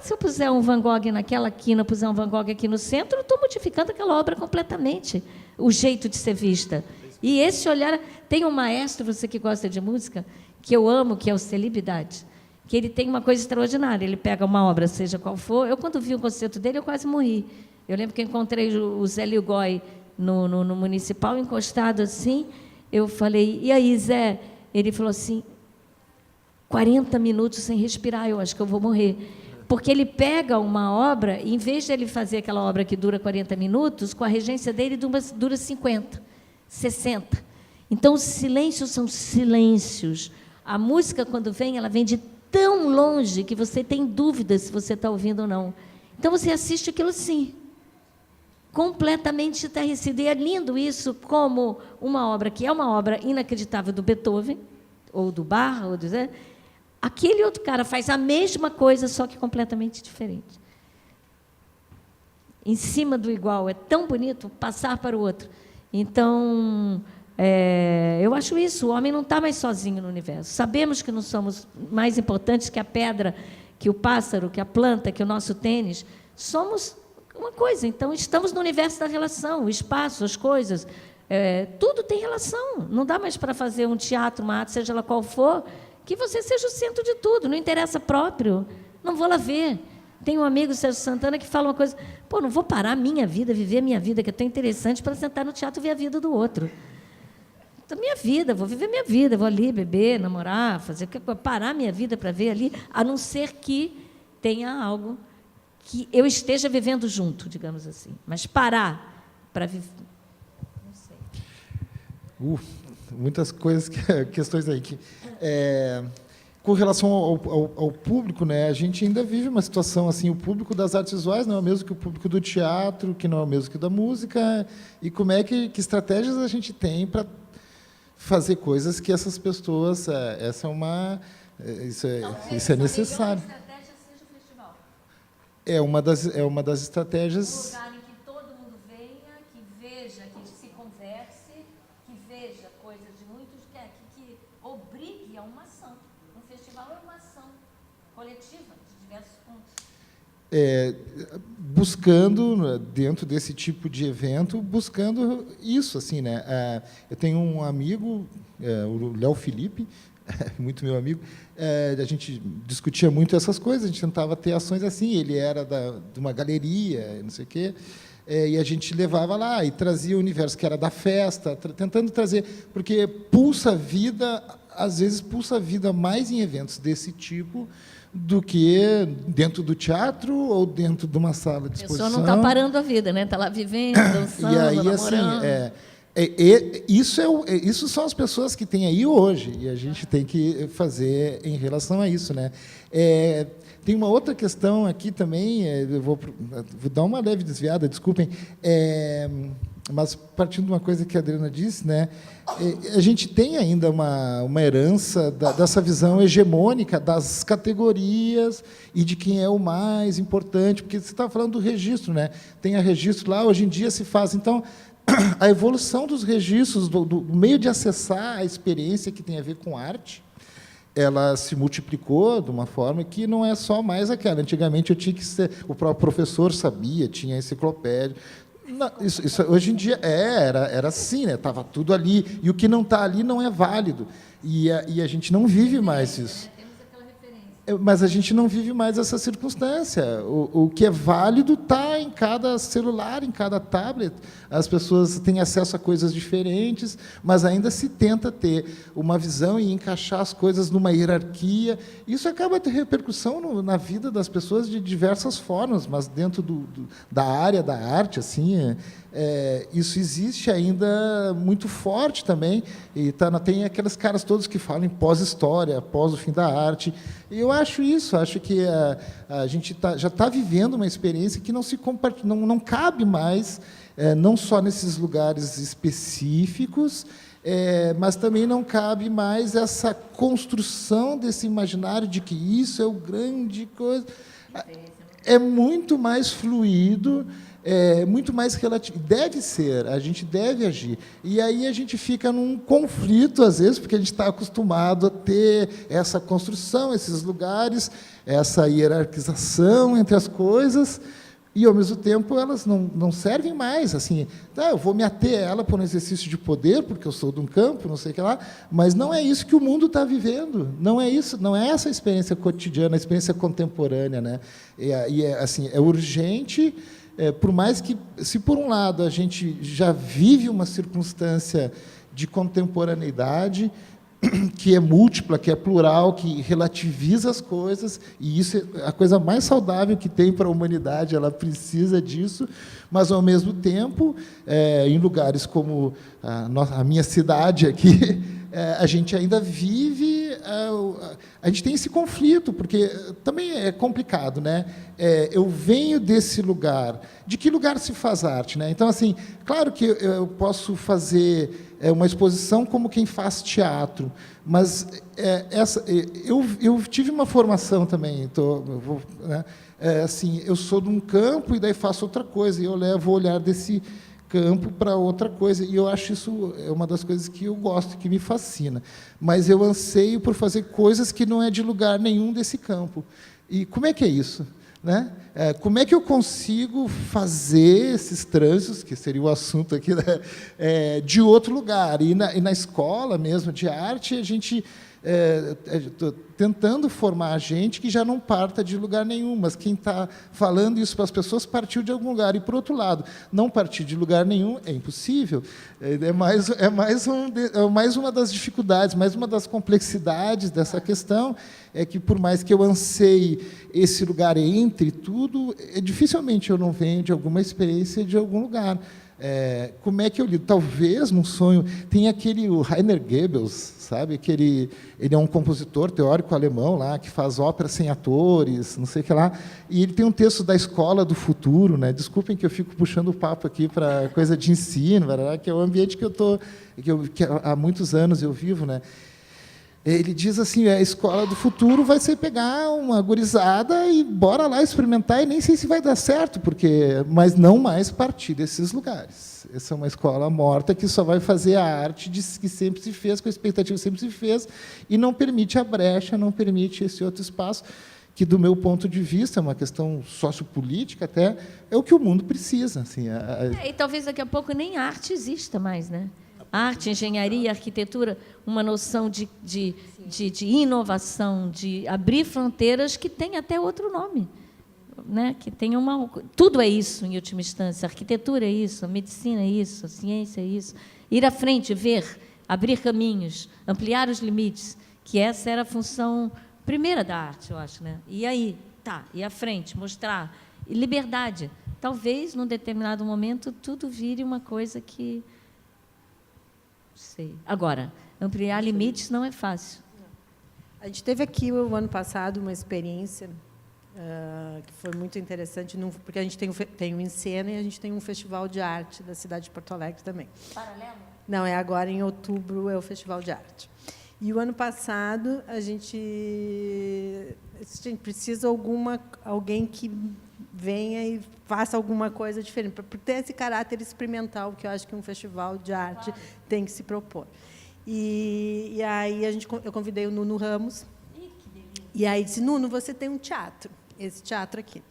se eu puser um Van Gogh naquela quina, puser um Van Gogh aqui no centro, eu estou modificando aquela obra completamente, o jeito de ser vista. E esse olhar... Tem um maestro, você que gosta de música, que eu amo, que é o Celibidade, que ele tem uma coisa extraordinária. Ele pega uma obra, seja qual for... Eu, quando vi o concerto dele, eu quase morri. Eu lembro que encontrei o Zé Ligói no Municipal, encostado assim. Eu falei, e aí, Zé? Ele falou assim, 40 minutos sem respirar, eu acho que eu vou morrer. Porque ele pega uma obra, e, em vez de ele fazer aquela obra que dura 40 minutos, com a regência dele dura 50, 60. Então, os silêncios são silêncios. A música, quando vem, ela vem de tão longe que você tem dúvidas se você está ouvindo ou não. Então, você assiste aquilo assim, completamente estarrecido. E é lindo isso, como uma obra que é uma obra inacreditável do Beethoven, ou do Bach, ou do Zé. Aquele outro cara faz a mesma coisa, só que completamente diferente. Em cima do igual. É tão bonito passar para o outro. Então, eu acho isso. O homem não está mais sozinho no universo. Sabemos que não somos mais importantes que a pedra, que o pássaro, que a planta, que o nosso tênis. Somos uma coisa. Então, estamos no universo da relação, o espaço, as coisas. Tudo tem relação. Não dá mais para fazer um teatro, uma arte, seja lá qual for, que você seja o centro de tudo. Não interessa próprio. Não vou lá ver. Tem um amigo, Sérgio Santana, que fala uma coisa, não vou parar a minha vida, viver a minha vida, que é tão interessante, para sentar no teatro e ver a vida do outro. Então, minha vida, vou viver minha vida, vou ali beber, namorar, parar minha vida para ver ali, a não ser que tenha algo que eu esteja vivendo junto, digamos assim. Mas parar para viver... Não sei. Muitas coisas, questões aí que... Com relação ao público, né, a gente ainda vive uma situação assim, o público das artes visuais não é o mesmo que o público do teatro, que não é o mesmo que o da música, e como é que estratégias a gente tem para fazer coisas que essas pessoas, isso é necessário. A estratégia seja o festival. É uma das estratégias. Um lugar em que todo mundo venha, que veja, que se converse, que veja coisas de muitos, que obrigue a uma ação. Um festival é uma ação coletiva de diversos pontos. Buscando, dentro desse tipo de evento, buscando isso, assim, né? Eu tenho um amigo, o Léo Felipe, muito meu amigo, a gente discutia muito essas coisas, a gente tentava ter ações assim, ele era de uma galeria, não sei o quê, e a gente levava lá e trazia o universo que era da festa, tentando trazer, porque pulsa a vida, às vezes pulsa a vida mais em eventos desse tipo do que dentro do teatro ou dentro de uma sala de exposição. A pessoa não está parando a vida, né? Está lá vivendo, dançando, e aí, namorando. Isso são as pessoas que tem aí hoje, e a gente tem que fazer em relação a isso, né? Tem uma outra questão aqui também, eu vou dar uma leve desviada, desculpem, mas partindo de uma coisa que a Adriana disse, né, a gente tem ainda uma herança dessa visão hegemônica das categorias e de quem é o mais importante, porque você está falando do registro, né? Tem a registro lá, hoje em dia se faz, então, a evolução dos registros, do meio de acessar a experiência que tem a ver com arte, ela se multiplicou de uma forma que não é só mais aquela. Antigamente eu tinha que ser, o próprio professor sabia, tinha enciclopédia. Não, isso hoje em dia era assim, né? Estava tudo ali, e o que não está ali não é válido. E a gente não vive mais isso. Mas a gente não vive mais essa circunstância. O que é válido está em cada celular, em cada tablet. As pessoas têm acesso a coisas diferentes, mas ainda se tenta ter uma visão e encaixar as coisas numa hierarquia. Isso acaba tendo repercussão na vida das pessoas de diversas formas, mas dentro da área da arte, assim, isso existe ainda muito forte também. E tem aqueles caras todos que falam em pós-história, após o fim da arte. E eu acho que a gente já está vivendo uma experiência que não cabe mais, não só nesses lugares específicos, mas também não cabe mais essa construção desse imaginário de que isso é o grande coisa. É muito mais fluido, muito mais relativo. Deve ser, a gente deve agir. E aí a gente fica num conflito, às vezes, porque a gente está acostumado a ter essa construção, esses lugares, essa hierarquização entre as coisas, e, ao mesmo tempo, elas não servem mais. Assim, eu vou me ater a ela por um exercício de poder, porque eu sou de um campo, não sei o que lá, mas não é isso que o mundo está vivendo. Não é isso, não é essa a experiência cotidiana, a experiência contemporânea, né? Assim, é urgente. Por mais que, se por um lado a gente já vive uma circunstância de contemporaneidade, que é múltipla, que é plural, que relativiza as coisas, e isso é a coisa mais saudável que tem para a humanidade, ela precisa disso, mas, ao mesmo tempo, em lugares como a minha cidade aqui, a gente ainda vive, a gente tem esse conflito, porque também é complicado, né? Eu venho desse lugar. De que lugar se faz arte, né? Então, assim, claro que eu posso fazer uma exposição como quem faz teatro, mas eu tive uma formação também, né? Assim, eu sou de um campo e daí faço outra coisa, e eu levo o olhar desse campo para outra coisa, e eu acho isso uma das coisas que eu gosto, que me fascina. Mas eu anseio por fazer coisas que não é de lugar nenhum desse campo. E como é que é isso? Né? Como é que eu consigo fazer esses trânsitos, que seria o assunto aqui, né? De outro lugar? E na escola mesmo de arte, a gente estou tentando formar gente que já não parta de lugar nenhum, mas quem está falando isso para as pessoas partiu de algum lugar. E, por outro lado, não partir de lugar nenhum é impossível. É mais uma das dificuldades, mais uma das complexidades dessa questão, é que, por mais que eu anseie esse lugar entre tudo, dificilmente eu não venho de alguma experiência de algum lugar. Como é que eu lido? Talvez, num sonho, tem o Rainer Goebbels, sabe? Ele é um compositor teórico alemão lá, que faz ópera sem atores, não sei o que lá, e ele tem um texto da Escola do Futuro, né? Desculpem que eu fico puxando o papo aqui para coisa de ensino, que é o ambiente que há muitos anos eu vivo, né? Ele diz assim, a escola do futuro vai ser pegar uma gurizada e bora lá experimentar, e nem sei se vai dar certo, mas não mais partir desses lugares. Essa é uma escola morta que só vai fazer a arte que sempre se fez, com a expectativa que sempre se fez, e não permite a brecha, não permite esse outro espaço, que, do meu ponto de vista, é uma questão sociopolítica até, é o que o mundo precisa. Assim, e talvez daqui a pouco nem a arte exista mais, né? Arte, engenharia, arquitetura, uma noção de inovação, de abrir fronteiras que tem até outro nome, né? Que tem tudo é isso, em última instância. A arquitetura é isso, a medicina é isso, a ciência é isso. Ir à frente, ver, abrir caminhos, ampliar os limites, que essa era a função primeira da arte, eu acho, né? E aí, ir à frente, mostrar. E liberdade. Talvez, num determinado momento, tudo vire uma coisa que... Sei. Agora, ampliar limites não é fácil. A gente teve aqui, o ano passado, uma experiência que foi muito interessante, porque a gente tem o Encena e a gente tem um festival de arte da cidade de Porto Alegre também. Paralelo? Não, agora, em outubro, é o festival de arte. E, o ano passado, a gente precisa alguém que venha e faça alguma coisa diferente, para ter esse caráter experimental que eu acho que um festival de arte tem que se propor. E aí eu convidei o Nuno Ramos, e aí disse, Nuno, você tem um teatro, esse teatro aqui.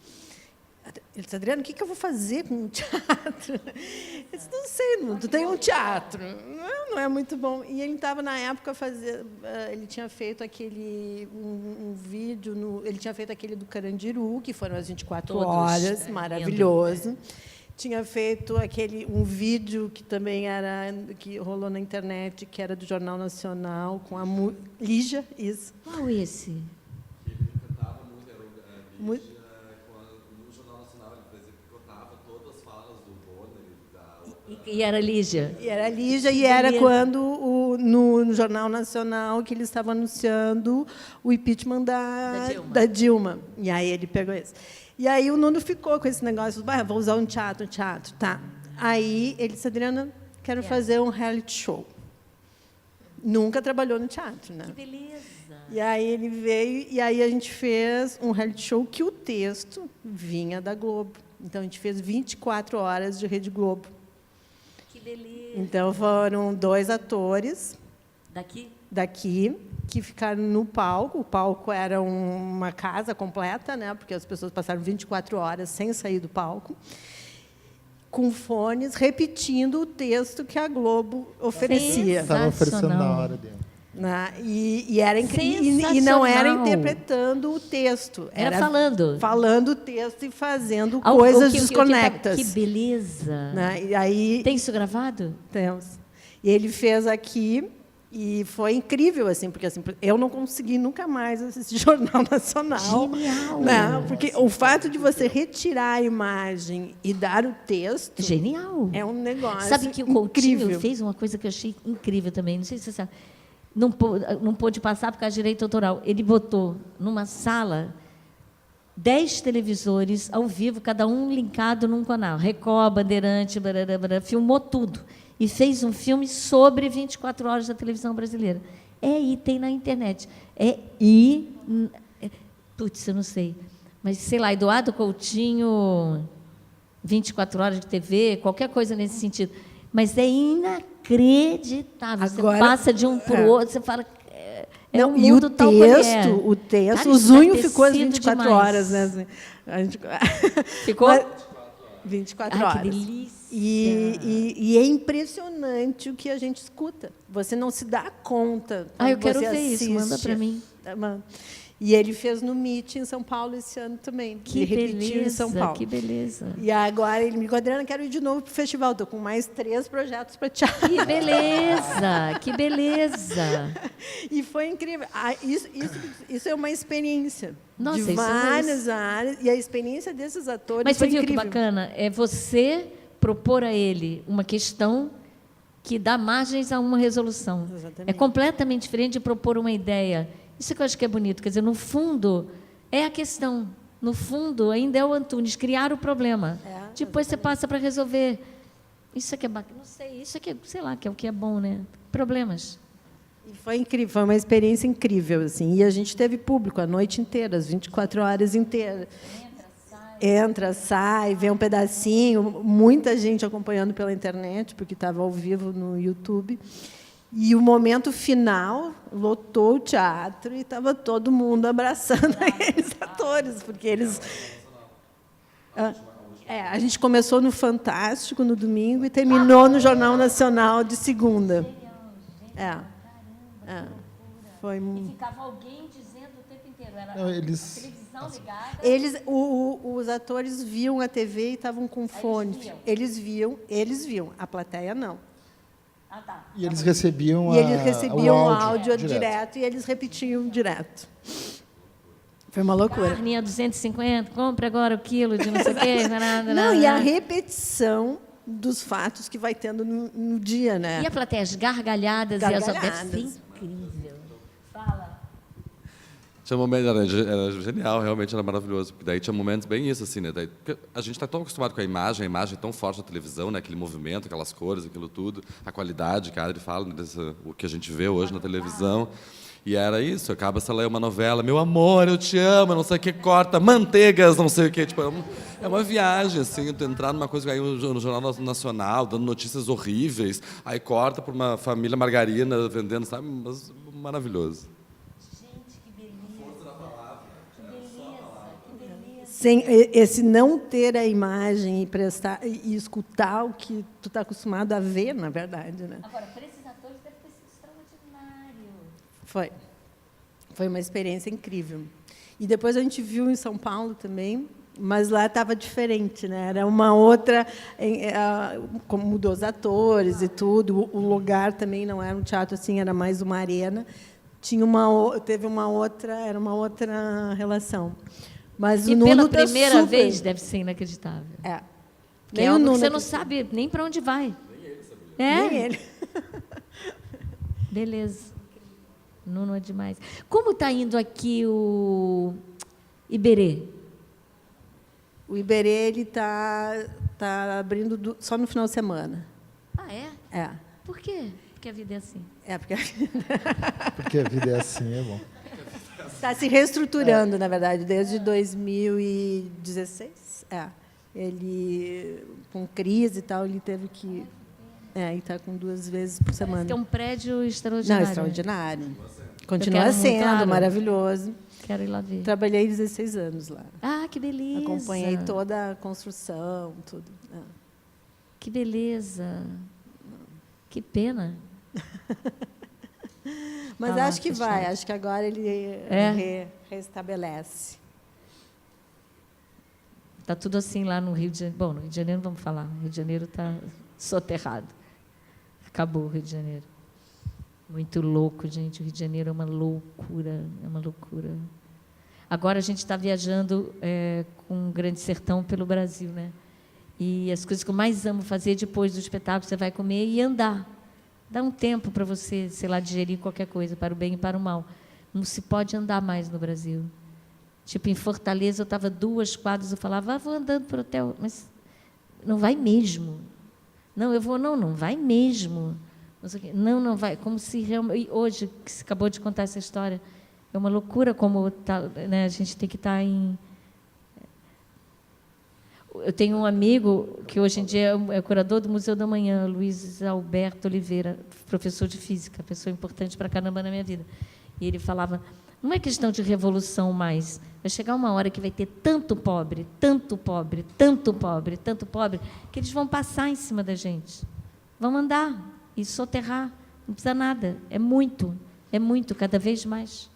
Ele disse, Adriana, o que eu vou fazer com um teatro? Eu disse, não sei, tu tem um teatro. Não é muito bom. E ele estava, na época, ele tinha feito um vídeo, ele tinha feito aquele do Carandiru, que foram as 24 horas, maravilhoso. Tinha feito um vídeo que também que rolou na internet, que era do Jornal Nacional, com a Lígia, isso. Qual esse? Que ele cantava muito, era o Lígia, no Jornal Nacional, ele cantava todas as falas do Bonner e da outra. E era Lígia? E era Lígia, e era quando, no Jornal Nacional, que eles estavam anunciando o impeachment da Dilma. E aí ele pegou isso. E aí o Nuno ficou com esse negócio, vou usar um teatro, tá. Aí ele disse, Adriana, quero fazer um reality show. Nunca trabalhou no teatro, né? Que beleza! E aí ele veio, e aí a gente fez um reality show que o texto vinha da Globo. Então, a gente fez 24 horas de Rede Globo. Que beleza! Então, foram 2 atores daqui que ficaram no palco. O palco era uma casa completa, né, porque as pessoas passaram 24 horas sem sair do palco, com fones, repetindo o texto que a Globo oferecia. Estava oferecendo na hora dele. E era e não era interpretando o texto. Era falando. Falando o texto e fazendo coisas desconectas. Que beleza! Né? E aí, tem isso gravado? Temos. E ele fez aqui, e foi incrível, assim, porque assim, eu não consegui nunca mais assistir Jornal Nacional. Genial! Né? Porque o fato de você retirar a imagem e dar o texto... Genial! É um negócio Sabe que o Coutinho incrível. fez uma coisa que eu achei incrível também, não sei se você sabe, não pôde passar por causa de direito autoral. Ele botou numa sala 10 televisores ao vivo, cada um linkado num canal. Record, Bandeirante, filmou tudo. E fez um filme sobre 24 horas da televisão brasileira. E tem na internet. Putz, eu não sei. Mas, sei lá, Eduardo Coutinho, 24 horas de TV, qualquer coisa nesse sentido. Mas é inacreditável. Agora, você passa de um para o outro, você fala... Não, um mundo e tal qual é. o texto, Cara, o isso Zunho deve ter ficou às sido 24 demais. horas, né? Assim, a gente... Ficou? 24 Ai, horas. que delícia. E é impressionante o que a gente escuta. Você não se dá conta. Eu quando quero você ver isso, manda assiste. para mim. E ele fez no MIT em São Paulo esse ano também. Que ele repetiu em São Paulo. Que beleza. E agora ele me disse, Adriana, quero ir de novo para o festival. Estou com mais 3 projetos para teatro. Que beleza, que beleza. E foi incrível. Isso é uma experiência. Nossa, de isso várias áreas. E a experiência desses atores Mas foi você viu incrível. que bacana? É você propor a ele uma questão que dá margens a uma resolução. Exatamente. É completamente diferente de propor uma ideia. Isso que eu acho que é bonito. Quer dizer, no fundo, é a questão. No fundo, ainda é o Antunes, criar o problema. Depois você passa para resolver. Isso é que é bacana. Não sei, isso é que, sei lá, que é o que é bom, né? Problemas. E foi incrível, foi uma experiência incrível, assim. E a gente teve público a noite inteira, as 24 horas inteiras. Entra, sai, vê um pedacinho, muita gente acompanhando pela internet, porque estava ao vivo no YouTube. E o momento final lotou o teatro e estava todo mundo abraçando aqueles atores, porque eles... a gente começou no Fantástico, no domingo, e terminou no Jornal Nacional de segunda. Foi E ficava alguém dizendo o tempo inteiro. Era Não, a televisão ligada. Os atores viam a TV e estavam com fone. Eles viam, a plateia não. Tá. E eles recebiam, E eles recebiam o o áudio direto e eles repetiam direto. Foi uma loucura. Carne a 250, compre agora o quilo de não sei o quê. Não, e a repetição dos fatos que vai tendo no dia, né? E a plateia, as gargalhadas. Gargalhadas. E as... Deve ser incrível. Fala. Tinha momentos, era genial, realmente era maravilhoso. Porque daí tinha momentos bem isso, assim, né? Daí, porque a gente está tão acostumado com a imagem tão forte na televisão, né? Aquele movimento, aquelas cores, aquilo tudo, a qualidade que a Adri fala, né? O que a gente vê hoje na televisão. E era isso, acaba essa lei uma novela, meu amor, eu te amo, não sei o que, corta, manteigas, não sei o que, tipo, é uma viagem, assim, tu entrar numa coisa aí no Jornal Nacional, dando notícias horríveis, aí corta por uma família margarina vendendo, sabe, mas maravilhoso. sem esse não ter a imagem e prestar e escutar o que tu está acostumado a ver, na verdade, né? Agora, para esses atores deve ter sido extraordinário. Foi uma experiência incrível. E depois a gente viu em São Paulo também, mas lá estava diferente, né? Era uma outra, como mudou os atores e tudo, o lugar também não era um teatro assim, era mais uma arena. Era uma outra relação. Mas E o Nuno pela tá primeira super... vez deve ser inacreditável. É. Que é algo que você não sabe nem para onde vai. Nem ele. Beleza. Nuno é demais. Como está indo aqui o Iberê? O Iberê, ele tá abrindo só no final de semana. Ah, é? É. Por quê? Porque a vida é assim. Porque Porque a vida é assim, é bom. está se reestruturando, na verdade, desde 2016. Ele, com crise e tal, ele teve que... e está com 2 vezes por semana. Parece que é um prédio extraordinário. Não, extraordinário. Continua quero muito, sendo claro. maravilhoso. Quero ir lá ver. Trabalhei 16 anos lá. Ah, que beleza. Acompanhei toda a construção, tudo. Que beleza. Que pena. Mas Tá lá, acho que fechado. vai. Acho que agora ele restabelece. Está tudo assim lá no Rio de Janeiro. Bom, no Rio de Janeiro não vamos falar. O Rio de Janeiro está soterrado. Acabou o Rio de Janeiro. Muito louco, gente. O Rio de Janeiro é uma loucura. É uma loucura. Agora a gente está viajando com o Grande Sertão pelo Brasil, né? E as coisas que eu mais amo fazer depois do espetáculo, você vai comer e andar. Dá um tempo para você, sei lá, digerir qualquer coisa, para o bem e para o mal. Não se pode andar mais no Brasil. Tipo, em Fortaleza, eu estava 2 quadras, eu falava, vou andando para o hotel. Mas não vai mesmo. Não, eu vou, não vai mesmo. Não vai. Como se realmente... Hoje, que se acabou de contar essa história, é uma loucura como né, a gente tem que estar em... Eu tenho um amigo que hoje em dia é curador do Museu da Manhã, Luiz Alberto Oliveira, professor de física, pessoa importante para caramba na minha vida. E ele falava, não é questão de revolução mais, vai chegar uma hora que vai ter tanto pobre, tanto pobre, tanto pobre, tanto pobre, que eles vão passar em cima da gente. Vão andar e soterrar, não precisa nada, é muito, cada vez mais.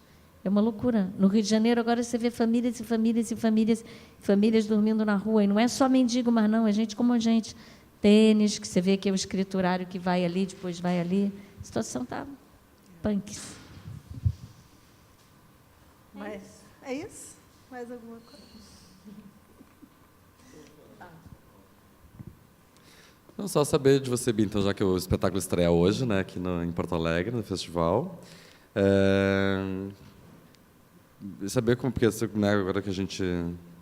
É uma loucura. No Rio de Janeiro, agora você vê famílias e famílias e famílias, famílias dormindo na rua. E não é só mendigo, mas não, é gente como a gente. Tênis, que você vê que é o escriturário que vai ali, depois vai ali. A situação está punk. Mas é isso? Mais alguma coisa? Não, só saber de você, Bia, então, já que o espetáculo estreia hoje, né, aqui em Porto Alegre, no festival. Saber como, porque né, agora que a gente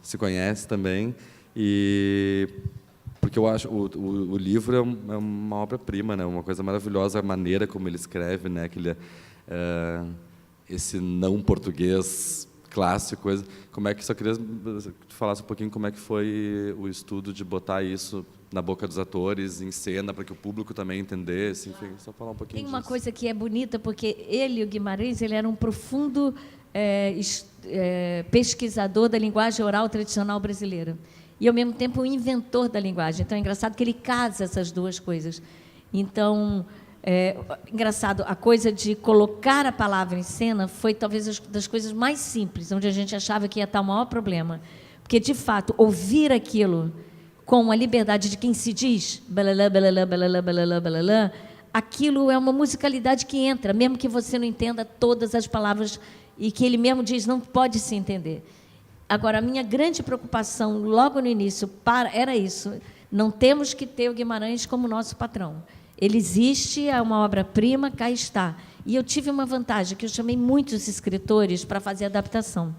se conhece também, e porque eu acho o livro é uma obra-prima, né, uma coisa maravilhosa, a maneira como ele escreve, né, esse não português clássico, coisa. Como é que só queria que tu falasse um pouquinho como é que foi o estudo de botar isso na boca dos atores, em cena, para que o público também entendesse, enfim, só falar um pouquinho Tem uma disso. coisa que é bonita, porque ele, o Guimarães, ele era um profundo pesquisador da linguagem oral tradicional brasileira. E, ao mesmo tempo, um inventor da linguagem. Então, é engraçado que ele casa essas 2 coisas. Então, engraçado, a coisa de colocar a palavra em cena foi, talvez, das coisas mais simples, onde a gente achava que ia estar o maior problema. Porque, de fato, ouvir aquilo com a liberdade de quem se diz, balalá, balalá, balalá, balalá, balalá, aquilo é uma musicalidade que entra, mesmo que você não entenda todas as palavras e que ele mesmo diz não pode se entender. Agora, a minha grande preocupação, logo no início, era isso, não temos que ter o Guimarães como nosso patrão. Ele existe, é uma obra-prima, cá está. E eu tive uma vantagem, que eu chamei muitos escritores para fazer adaptação.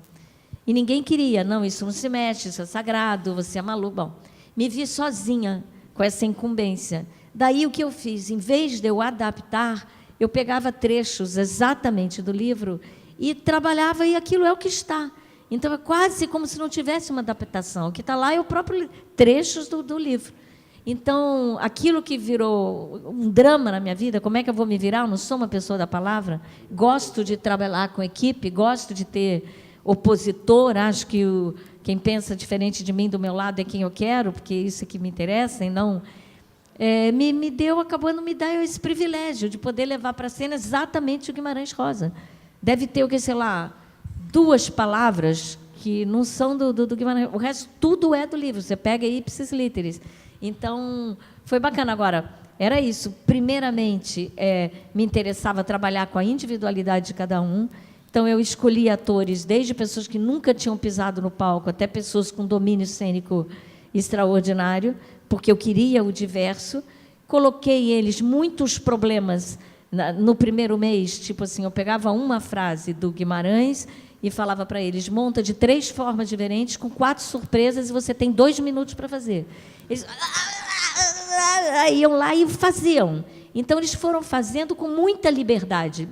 E ninguém queria, não, isso não se mexe, isso é sagrado, você é maluco. Bom, me vi sozinha com essa incumbência. Daí o que eu fiz? Em vez de eu adaptar, eu pegava trechos exatamente do livro e trabalhava, e aquilo é o que está. Então, é quase como se não tivesse uma adaptação. O que está lá é o próprio trechos do livro. Então, aquilo que virou um drama na minha vida, como é que eu vou me virar? Eu não sou uma pessoa da palavra. Gosto de trabalhar com equipe, gosto de ter opositor, acho que quem pensa diferente de mim do meu lado é quem eu quero, porque isso é que me interessa, e não... acabou não me dar esse privilégio de poder levar para a cena exatamente o Guimarães Rosa. Deve ter, sei lá, 2 palavras que não são do Guimarães. O resto tudo é do livro. Você pega ipsis literis. Então, foi bacana. Agora, era isso. Primeiramente, me interessava trabalhar com a individualidade de cada um. Então, eu escolhi atores, desde pessoas que nunca tinham pisado no palco, até pessoas com domínio cênico extraordinário, porque eu queria o diverso. Coloquei eles muitos problemas no primeiro mês, tipo assim, eu pegava uma frase do Guimarães e falava para eles, monta de 3 formas diferentes, com 4 surpresas, e você tem 2 minutos para fazer. Eles iam lá e faziam. Então, eles foram fazendo com muita liberdade,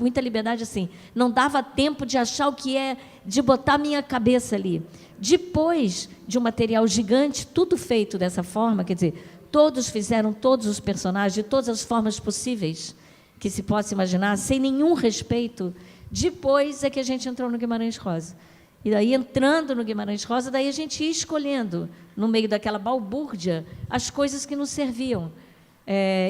assim, não dava tempo de achar o que de botar a minha cabeça ali. Depois de um material gigante, tudo feito dessa forma, quer dizer, todos fizeram todos os personagens, de todas as formas possíveis que se possa imaginar, sem nenhum respeito. Depois é que a gente entrou no Guimarães Rosa. E daí, entrando no Guimarães Rosa, daí a gente ia escolhendo, no meio daquela balbúrdia, as coisas que nos serviam.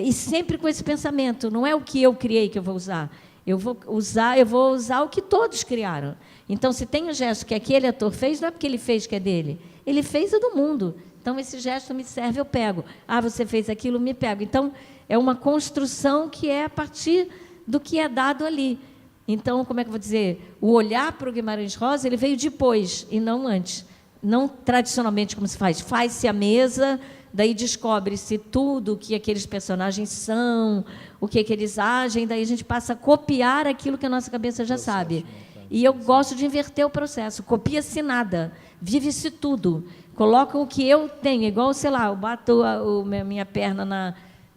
E sempre com esse pensamento, não é o que eu criei que eu vou usar. Eu vou usar o que todos criaram. Então, se tem um gesto que aquele ator fez, não é porque ele fez que é dele. Ele fez do mundo. Então, esse gesto me serve, eu pego. Você fez aquilo, me pego. Então, é uma construção que é a partir do que é dado ali. Então, como é que eu vou dizer? O olhar para o Guimarães Rosa, ele veio depois e não antes. Não tradicionalmente como se faz. Faz-se a mesa, daí descobre-se tudo o que aqueles personagens são, o que eles agem, daí a gente passa a copiar aquilo que a nossa cabeça já sabe. E eu gosto de inverter o processo. Copia-se nada, vive-se tudo. Coloca o que eu tenho, igual, sei lá, eu bato minha perna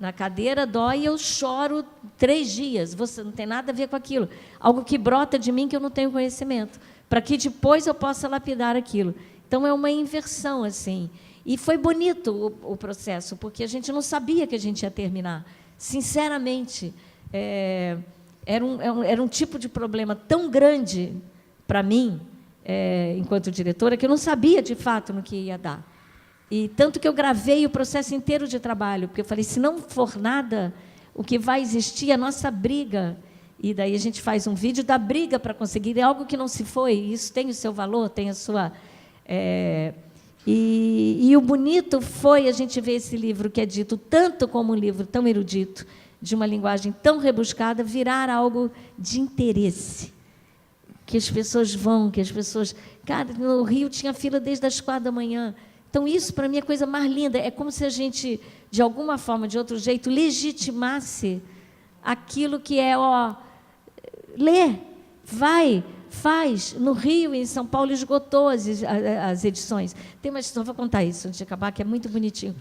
na cadeira, dói e eu choro 3 dias. Você não tem nada a ver com aquilo. Algo que brota de mim que eu não tenho conhecimento, para que depois eu possa lapidar aquilo. Então, é uma inversão, assim. E foi bonito o processo, porque a gente não sabia que a gente ia terminar. Sinceramente, era um tipo de problema tão grande para mim, enquanto diretora, que eu não sabia, de fato, no que ia dar. E tanto que eu gravei o processo inteiro de trabalho, porque eu falei, se não for nada, o que vai existir é a nossa briga. E daí a gente faz um vídeo da briga para conseguir, é algo que não se foi, isso tem o seu valor, tem a sua... E o bonito foi a gente ver esse livro, que é dito tanto como um livro tão erudito, de uma linguagem tão rebuscada, virar algo de interesse. Que as pessoas vão, que as pessoas... Cara, no Rio tinha fila desde as 4 da manhã. Então, isso, para mim, é a coisa mais linda. É como se a gente, de alguma forma, de outro jeito, legitimasse aquilo que lê, vai, faz. No Rio e em São Paulo as edições. Tem uma história, vou contar isso antes de acabar, que é muito bonitinho.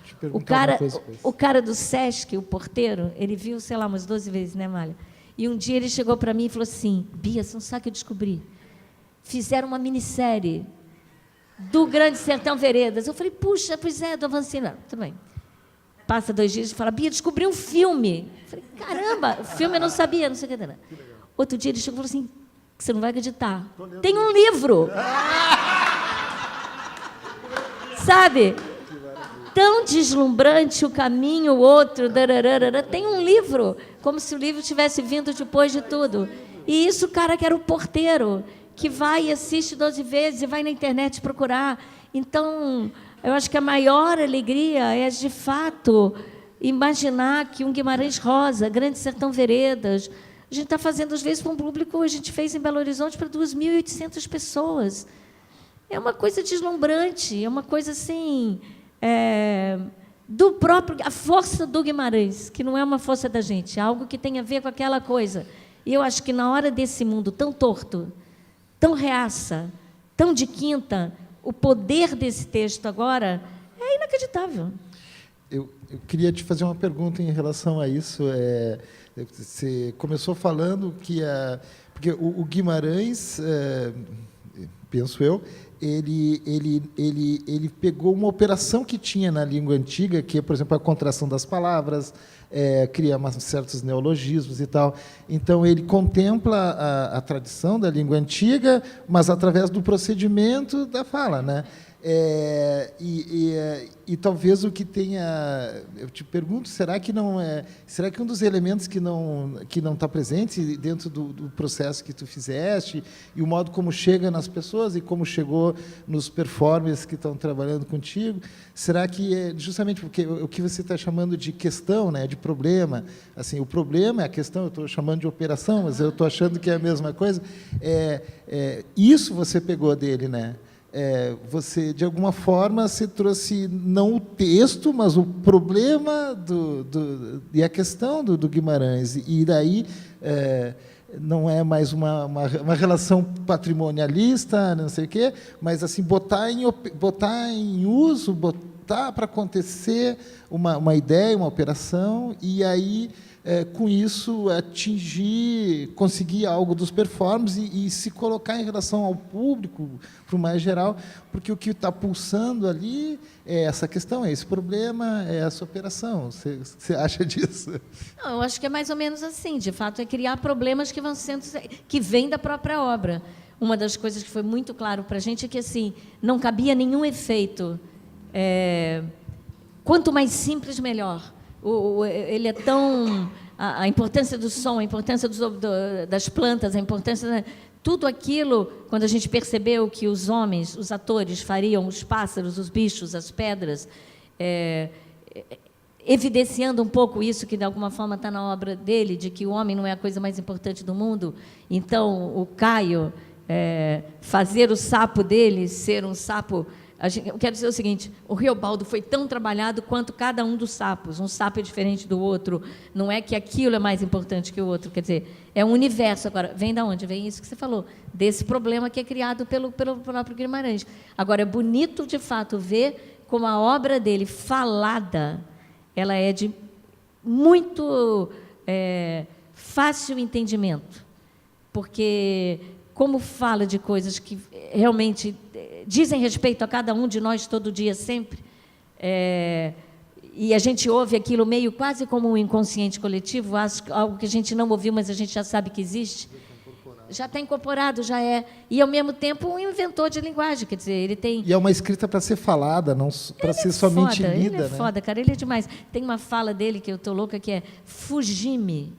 O cara do Sesc, o porteiro, ele viu, sei lá, umas 12 vezes, né, Malha? E um dia ele chegou para mim e falou assim, Bia, você não sabe o que eu descobri? Fizeram uma minissérie do Grande Sertão Veredas. Eu falei, puxa, pois é, do Avancina. Tudo bem. Passa 2 dias e fala, Bia, descobri um filme. Eu falei, caramba, o filme eu não sabia, não sei o que era. Outro dia ele chegou e falou assim, você não vai acreditar. Tem um livro. Sabe? Tão deslumbrante o caminho, o outro, tem um livro, como se o livro tivesse vindo depois de tudo. E isso, o cara que era o porteiro, que vai e assiste 12 vezes e vai na internet procurar. Então, eu acho que a maior alegria é, de fato, imaginar que um Guimarães Rosa, Grande Sertão Veredas, a gente está fazendo, às vezes, para um público, a gente fez em Belo Horizonte para 2.800 pessoas. É uma coisa deslumbrante, é uma coisa assim... do próprio, a força do Guimarães, que não é uma força da gente, é algo que tem a ver com aquela coisa. E eu acho que, na hora desse mundo tão torto, tão reaça, tão de quinta, o poder desse texto agora é inacreditável. Eu queria te fazer uma pergunta em relação a isso. Você começou falando que... porque o Guimarães, penso eu, ele pegou uma operação que tinha na língua antiga, que é, por exemplo, a contração das palavras, cria certos neologismos e tal. Então, ele contempla a tradição da língua antiga, mas através do procedimento da fala, né? E talvez o que tenha, eu te pergunto, será que um dos elementos que não está presente dentro do processo que tu fizeste e o modo como chega nas pessoas e como chegou nos performers que estão trabalhando contigo, será que é justamente porque o que você está chamando de questão, né, de problema, assim, o problema é a questão, eu estou chamando de operação, mas eu estou achando que é a mesma coisa, isso você pegou dele, né? Você, de alguma forma, se trouxe não o texto, mas o problema e a questão do Guimarães. E daí não é mais uma relação patrimonialista, não sei o quê, mas assim botar em uso, botar para acontecer uma ideia, uma operação, e aí com isso conseguir algo dos performers e se colocar em relação ao público, para o mais geral, porque o que está pulsando ali é essa questão, é esse problema, é essa operação. Você acha disso? Não, eu acho que é mais ou menos assim. De fato, é criar problemas que vêm da própria obra. Uma das coisas que foi muito claro para a gente é que assim, não cabia nenhum efeito. Quanto mais simples, melhor. Ele é tão... A importância do som, a importância das plantas, a importância... Tudo aquilo, quando a gente percebeu que os homens, os atores, fariam os pássaros, os bichos, as pedras, evidenciando um pouco isso, que de alguma forma está na obra dele, de que o homem não é a coisa mais importante do mundo. Então, o Caio, fazer o sapo dele ser um sapo... Eu quero dizer o seguinte, o Riobaldo foi tão trabalhado quanto cada um dos sapos. Um sapo é diferente do outro. Não é que aquilo é mais importante que o outro. Quer dizer, é um universo. Agora, vem de onde? Vem isso que você falou, desse problema que é criado pelo próprio Guimarães. Agora, é bonito, de fato, ver como a obra dele, falada, ela é de muito fácil entendimento. Porque, como fala de coisas que realmente... dizem respeito a cada um de nós todo dia, sempre, e a gente ouve aquilo meio quase como um inconsciente coletivo, algo que a gente não ouviu, mas a gente já sabe que existe. Já está incorporado, já é. E, ao mesmo tempo, um inventor de linguagem, quer dizer, ele tem... E é uma escrita para ser falada, não para ser somente lida. Ele é foda, cara, ele é demais. Tem uma fala dele que eu estou louca, que é fugime.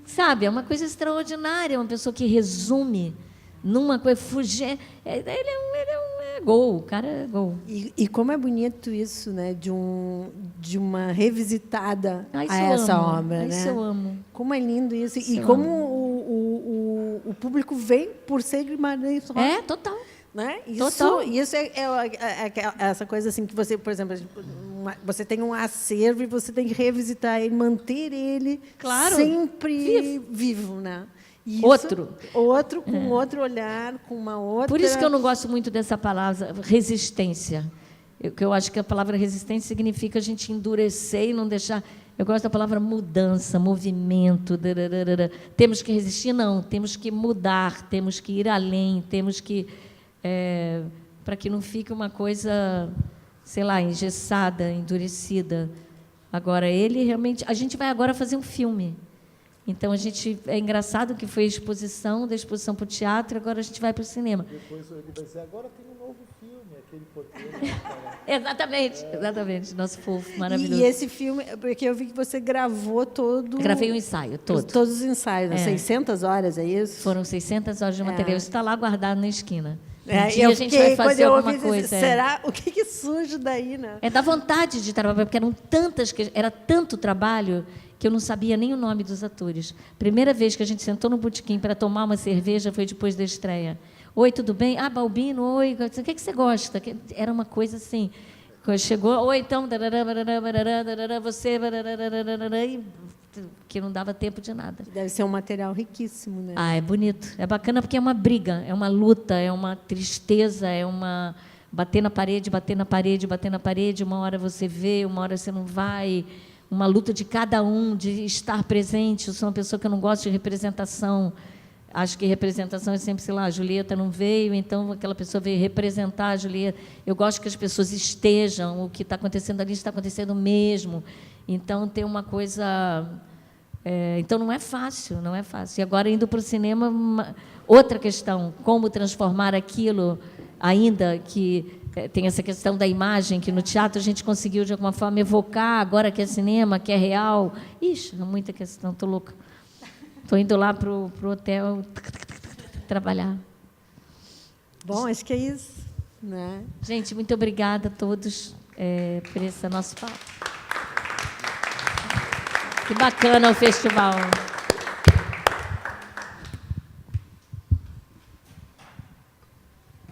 Sabe, é uma coisa extraordinária, uma pessoa que resume numa coisa, fugir. Ele é gol, o cara é gol. E como é bonito isso, né? De uma revisitada a essa obra. Isso né? eu amo. Como é lindo isso. E como o público vem por ser Guimarães Rosa. Total. Né? Total. Isso é essa coisa assim que você, por exemplo, você tem um acervo e você tem que revisitar ele, manter ele sempre vivo, né? Isso, outro com outro olhar, com uma outra... Por isso que eu não gosto muito dessa palavra resistência. Eu acho que a palavra resistência significa a gente endurecer e não deixar... Eu gosto da palavra mudança, movimento. Temos que resistir? Não. Temos que mudar, temos que ir além, temos que... para que não fique uma coisa, sei lá, engessada, endurecida. Agora, ele realmente... A gente vai agora fazer um filme. Então, é engraçado que foi a exposição, da exposição para o teatro, e agora a gente vai para o cinema. Depois ele vai dizer, agora tem um novo filme, aquele porteiro. Exatamente. Nosso fofo, maravilhoso. E esse filme, porque eu vi que você gravou todo... Gravei um ensaio, todo. Todos os ensaios, 600 horas, é isso? Foram 600 horas de material. Isso está lá guardado na esquina. E a gente vai fazer alguma coisa. Será? O que surge daí, né? É da vontade de trabalhar, porque era tanto trabalho que eu não sabia nem o nome dos atores. Primeira vez que a gente sentou no botequim para tomar uma cerveja foi depois da estreia. Oi, tudo bem? Ah, Balbino, oi. O que você gosta? Era uma coisa assim. Quando chegou, oi, então, você, que não dava tempo de nada. Deve ser um material riquíssimo, né? É bonito. É bacana porque é uma briga, é uma luta, é uma tristeza, é uma bater na parede, uma hora você vê, uma hora você não vai, uma luta de cada um, de estar presente. Eu sou uma pessoa que eu não gosto de representação. Acho que representação é sempre, sei lá, a Julieta não veio, então aquela pessoa veio representar a Julieta. Eu gosto que as pessoas estejam, o que está acontecendo ali está acontecendo mesmo. Então, tem uma coisa... então, não é fácil, não é fácil. E agora, indo para o cinema, outra questão, como transformar aquilo, ainda que tem essa questão da imagem, que no teatro a gente conseguiu, de alguma forma, evocar, agora que é cinema, que é real. Ixi, muita questão, estou louca. Estou indo lá para o hotel trabalhar. Bom, acho que é isso, né? Gente, muito obrigada a todos por esse nosso papo. Que bacana o festival.